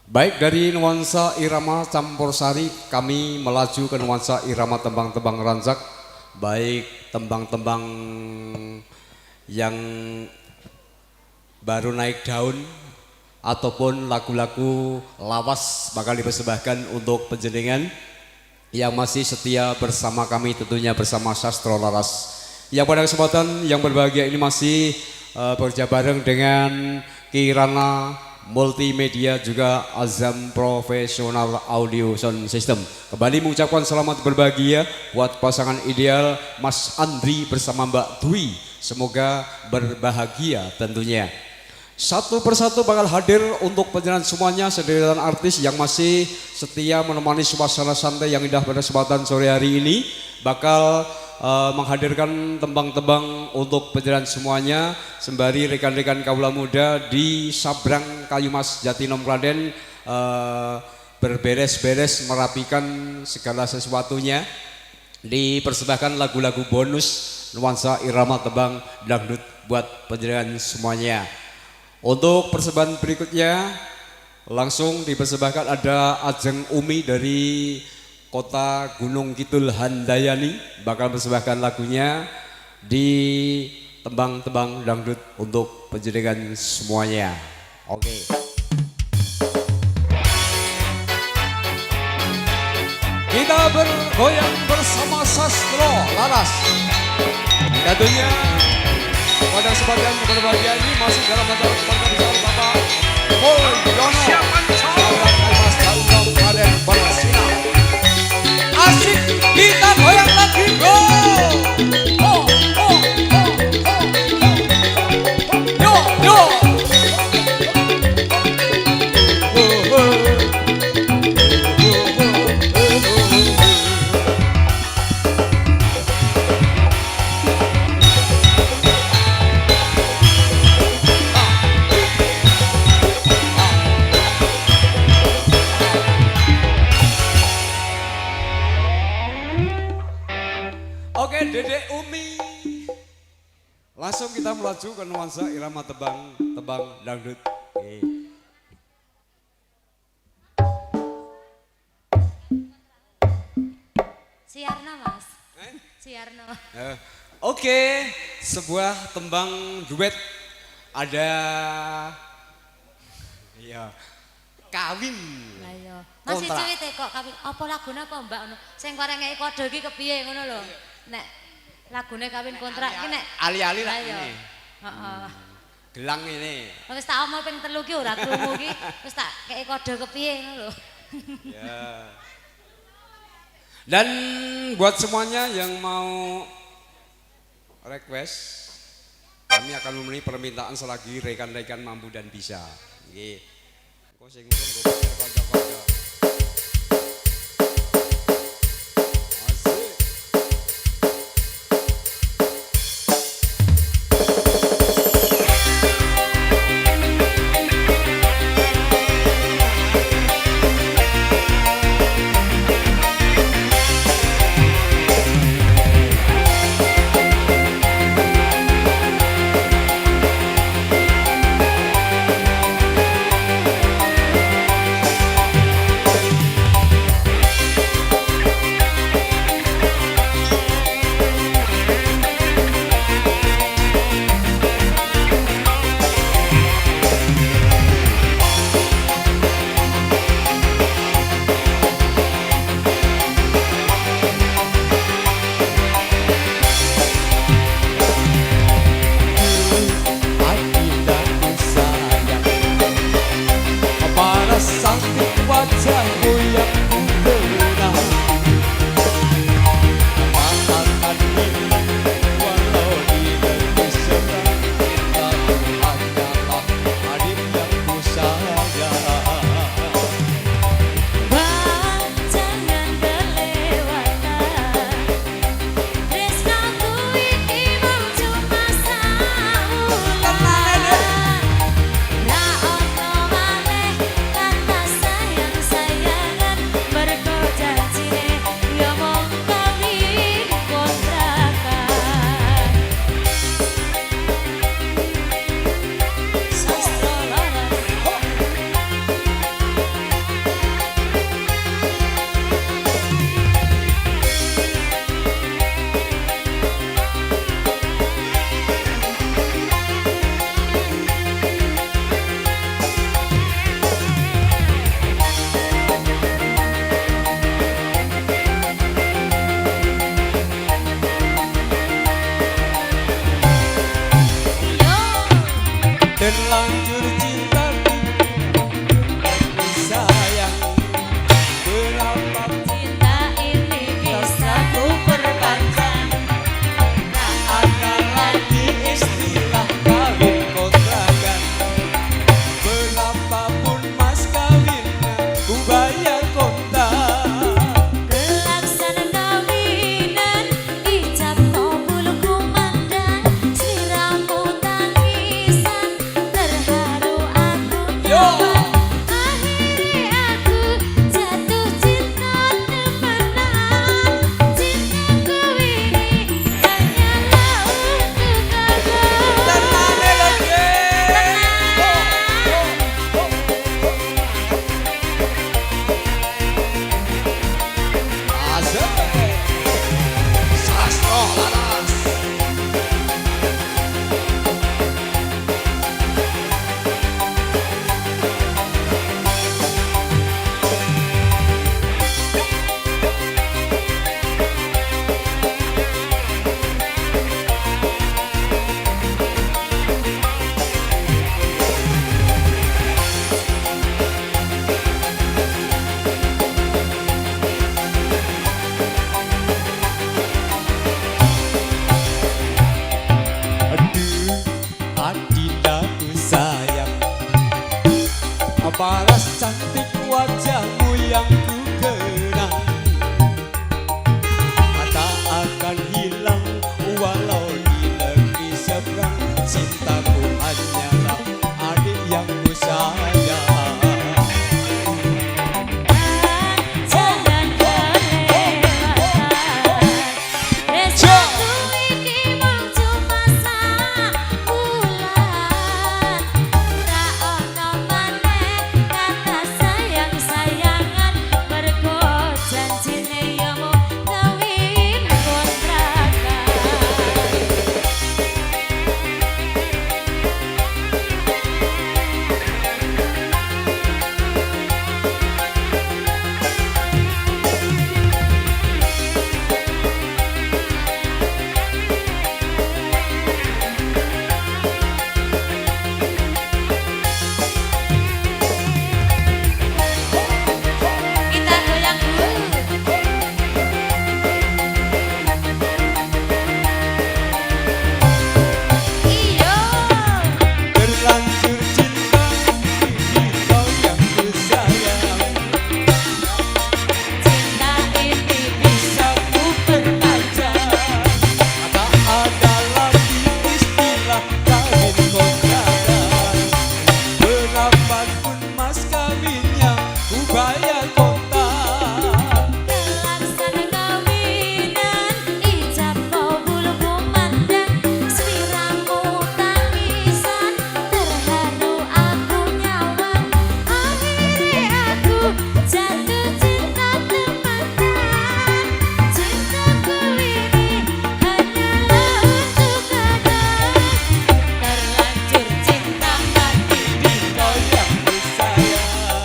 Baik dari nuansa irama campursari kami melaju ke nuansa irama tembang-tembang rancak, baik tembang-tembang yang baru naik daun ataupun lagu-lagu lawas bakal dipersembahkan untuk penjenengan yang masih setia bersama kami, tentunya bersama Sastra Laras. Yang pada kesempatan yang berbahagia ini masih bekerja bareng dengan Kirana Multimedia juga Azam Profesional Audio Sound System. Kembali mengucapkan selamat berbahagia buat pasangan ideal Mas Andri bersama Mbak Dwi. Semoga berbahagia tentunya. Satu persatu bakal hadir untuk penjelasan semuanya sederetan artis yang masih setia menemani suasana santai yang indah pada kesempatan sore hari ini bakal menghadirkan tembang-tembang untuk penjelasan semuanya sembari rekan-rekan kaula muda di Sabrang Kayumas Jatinom Klaten berberes-beres merapikan segala sesuatunya, dipersembahkan lagu-lagu bonus nuansa irama tembang dangdut buat penjelasan semuanya. Untuk persembahan berikutnya langsung dipersembahkan ada Ajeng Umi dari kota Gunung Kidul Handayani bakal mempersembahkan lagunya di tembang-tembang dangdut untuk penjenengan semuanya. Oke. Kita bergoyang bersama Sastra Laras. Tentunya pada kesempatan yang berbahagia ini masih dalam acara keluarga besar Bapak Mulyono Sabrang Kayumas Jatinom Klaten bersinar. Asik kita goyang lagi bro. Yo yo. Oke, Dedek Umi. Langsung kita melaju ke nuansa irama tembang dangdut. Siarna Mas. Siarna. Oke, sebuah tembang duet ada ya kawin. Lah iya. Mas Kontrak. iki kok kawin apa lagune apa Mbak ngono. Sing koreng ngeki kode iki kepiye ngono lho. Nek lagune kawin kontrak iki nek Ali-ali lah Lah iya. ini. Heeh. Gelang ini. Wis tak omong ping 3 ki ora krungu ki. Wis tak keki kode kepiye ngono lho. Ya. Dan buat semuanya yang mau request, kami akan memenuhi permintaan selagi rekan-rekan mampu dan bisa. Nggih. Engko sing ngurung go bayar kanca-kanca. Asik. Terlanjur cintaku sayang, belapa Cinta ini kisahku perpanjang. tak ada lagi istilah kawin kontrakan. Berapapun mas kawinnya, ku bayar kontak. Kelaksan kawinan, ijab kabul kumandang. Sliramu tangisan, terharu aku nyaman. Akhirnya aku jatuh cinta temenan. Cintaku ini hanyalah untuk kakak. Tenane lagi. Asik. Sastro laras. Aduh, adindaku sayang, balas cantik wajahmu yang ku kenang. Tak akan hilang walau di negeri seberang. Cintaku hanyalah adik yang ku sayang. Jangan kelewatan. Resaku iki mung cuma sabulan. Ra ono maneh kata sayang-sayangan. Mergo janjine ya mung kawin kontrakan. Kita goyang dulu. Iyo. Terlanjur cinta kau yang ku sayang. Cinta ini bisa ku perpanjang. Tak ada lagi istilah kawin kontrakan. Berapapun mas kawinnya, ku bayar kontak. Kelaksan kawinan, ijab kabul kumandang. Sliramu tangisan, terharu aku nyaman. Akhirnya aku jatuh cinta temenan. Cintaku ini hanyalah untuk kakak. Terlanjur cinta mati di Kau yang ku sayang.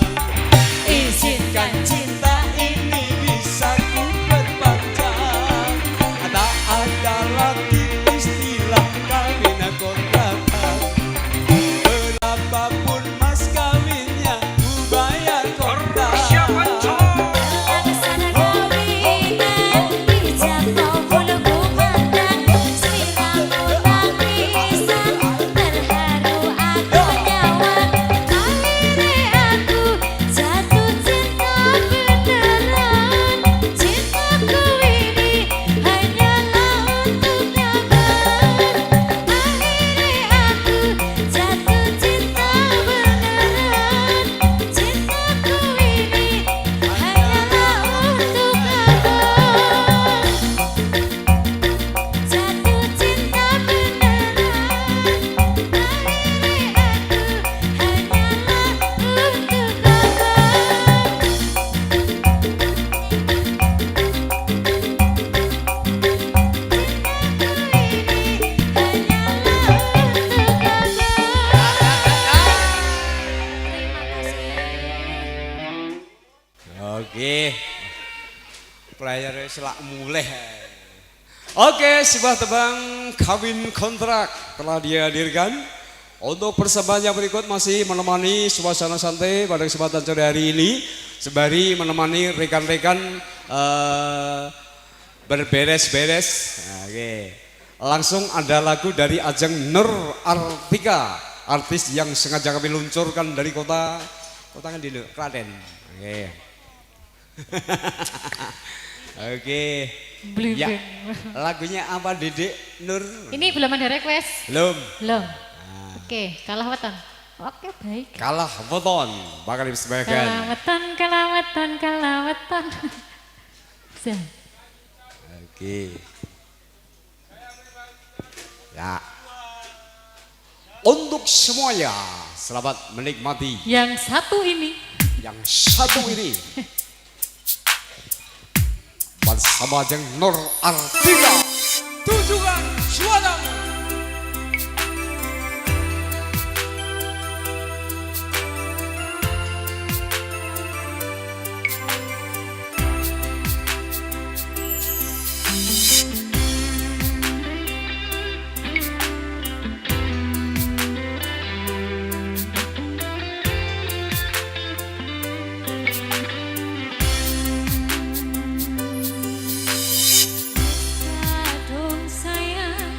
izinkan Cinta ini bisa ku perpanjang. Tak ada lagi istilah kawin kontrakan. Berapapun mas kawinnya, ku bayar kontak. Kelaksan kawinan, ijab kabul kumandang. Sliramu tangisan, terharu aku nyaman. Akhirnya aku jatuh cinta beneran. Cintaku ini hanyalah untuk nyaman. Akhirnya aku jatuh cinta beneran. Cintaku ini hanyalah untuk kakak. Jatuh cinta beneran. Akhirnya aku hanyalah untuk kakak. Oke, player selak mulai. Oke, sebuah tebang kawin kontrak telah dihadirkan Untuk persembahan yang berikut masih menemani suasana santai pada kesempatan sore hari ini, sembari menemani rekan-rekan berberes-beres. Oke. Langsung ada lagu dari Ajeng Nur Artika, artis yang sengaja kami luncurkan dari kota kan di Klaten. Oke. Oke. Ya, lagunya apa Dedek Nur? Ini belum ada request. Belum. Belum. Oke, kalah weton. Oke, baik. Kalah weton bakal dipersembahkan. Kalah weton, kalah weton, kalah weton. Bisa. Oke. Ya. Untuk semuanya, selamat menikmati Yang satu ini. yang satu ini. Bersama Ajeng Nur Artika. Tunjukkan suaramu. Adung sayang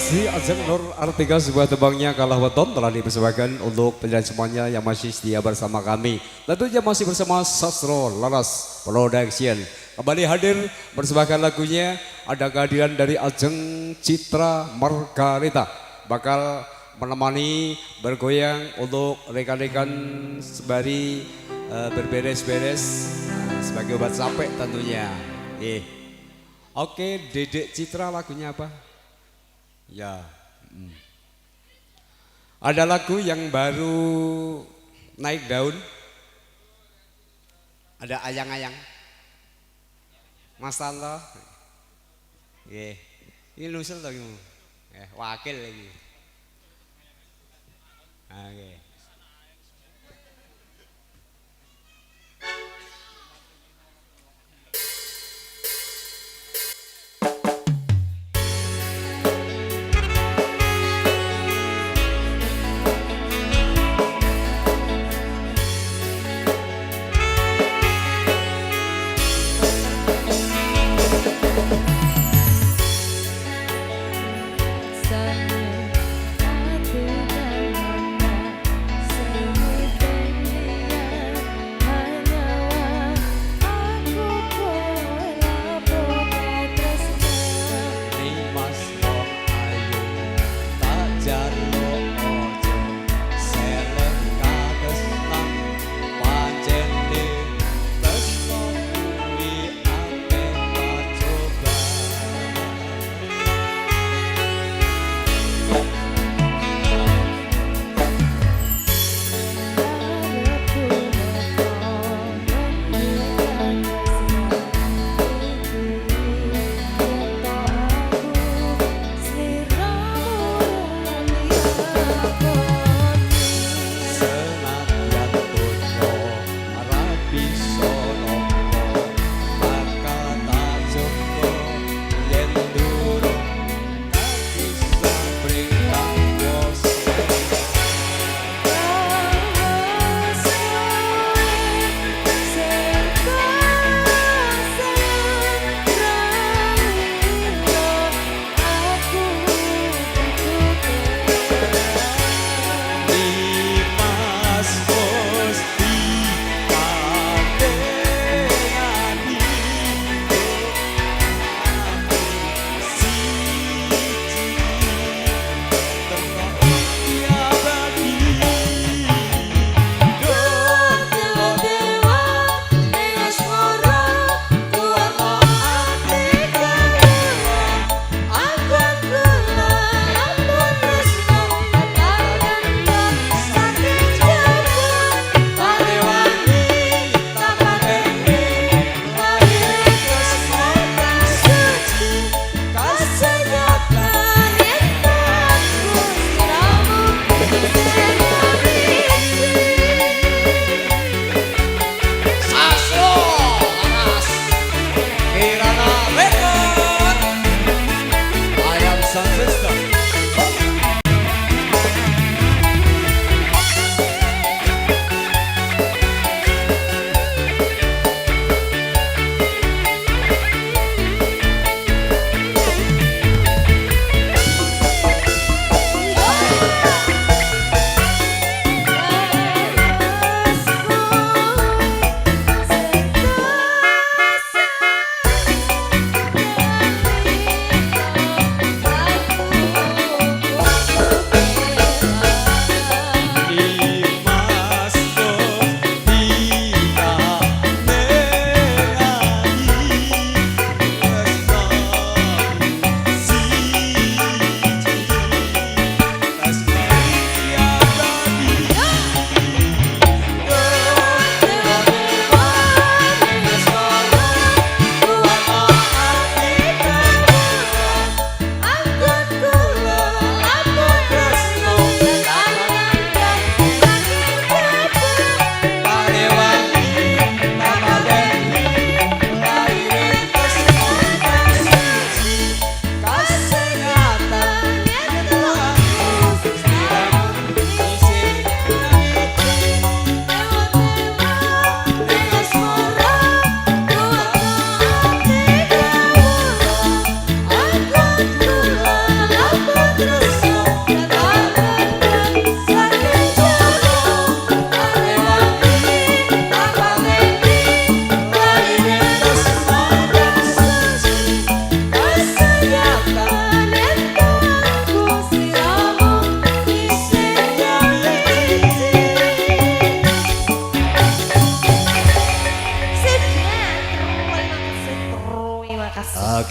kasih Ajeng Nur Artika sebuah tebangnya kalah weton telah dipersembahkan untuk pendengar semuanya yang masih setia bersama kami. Tentunya masih bersama Sastro Laras Production. Kembali hadir bersembahkan lagunya ada kehadiran dari Ajeng Citra Margarita. Bakal menemani bergoyang untuk rekan-rekan sembari berberes-beres sebagai obat capek tentunya. Oke, Dedek Citra lagunya apa? Ya, ada lagu yang baru naik daun. Ada ayang-ayang. Mas Tanto. Ini nusul lagi. Wakil lagi. Oke.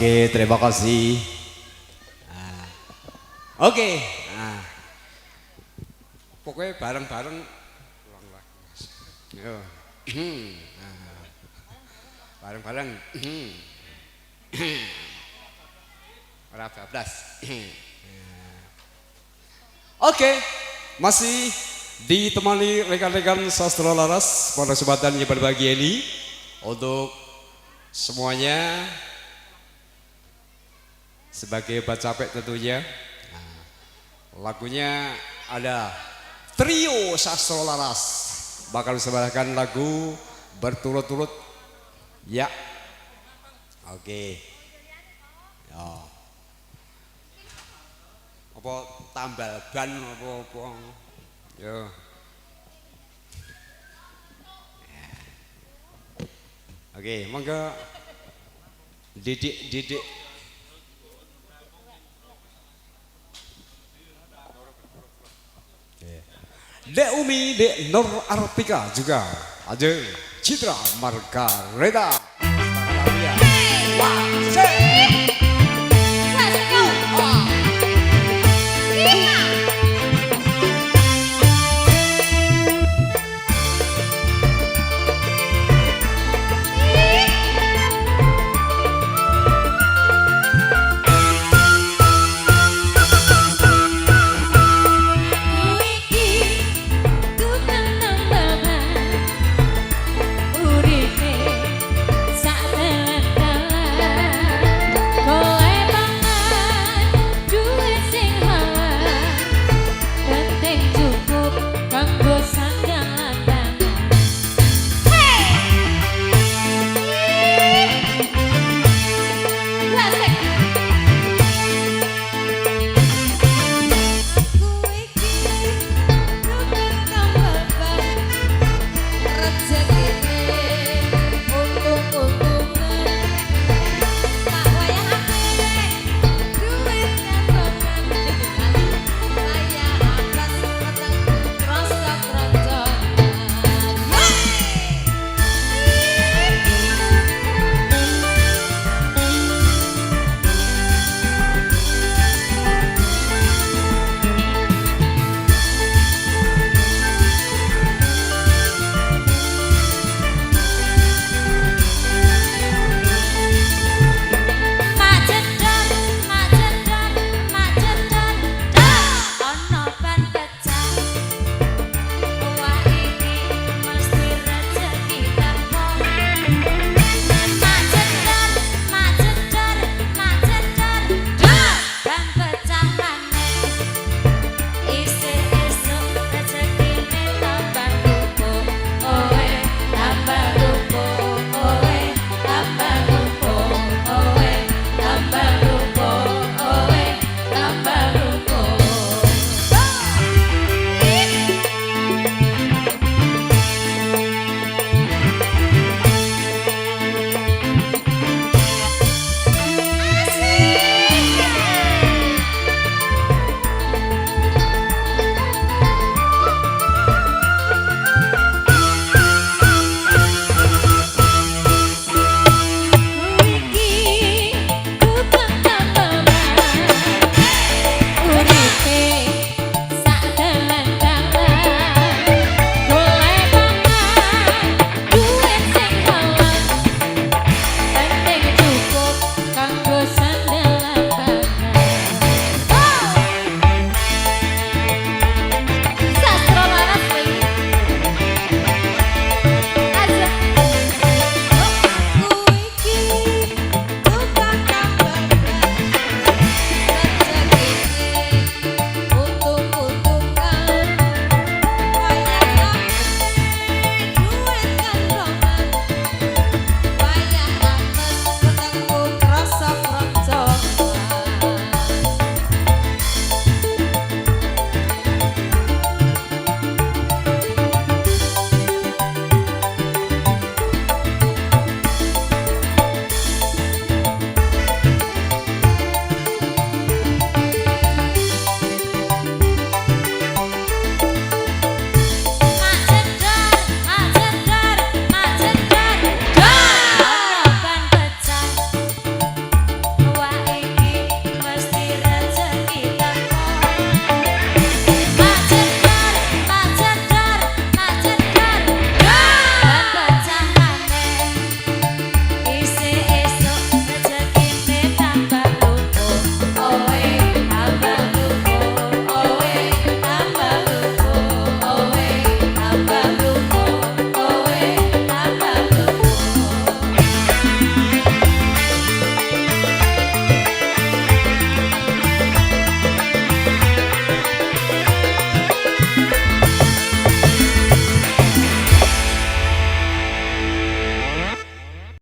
Oke, terima kasih. Nah, oke. Nah, pokoknya bareng-bareng. Ulang lagi, Mas. Yo. Nah, bareng-bareng. Ora bablas. Oke, masih ditemani rekan-rekan sastra laras pada kesempatan yang berbahagia ini untuk semuanya sebagai bacapek tentunya. Nah, lagunya ada trio sastra laras bakal disebarkan lagu berturut-turut ya. Oke. Ya. Apa tambal ban apa-apa. Yo. Oke, monggo Didik Dek Umi, Dek Nur Artika juga Ajeng Citra Margareta.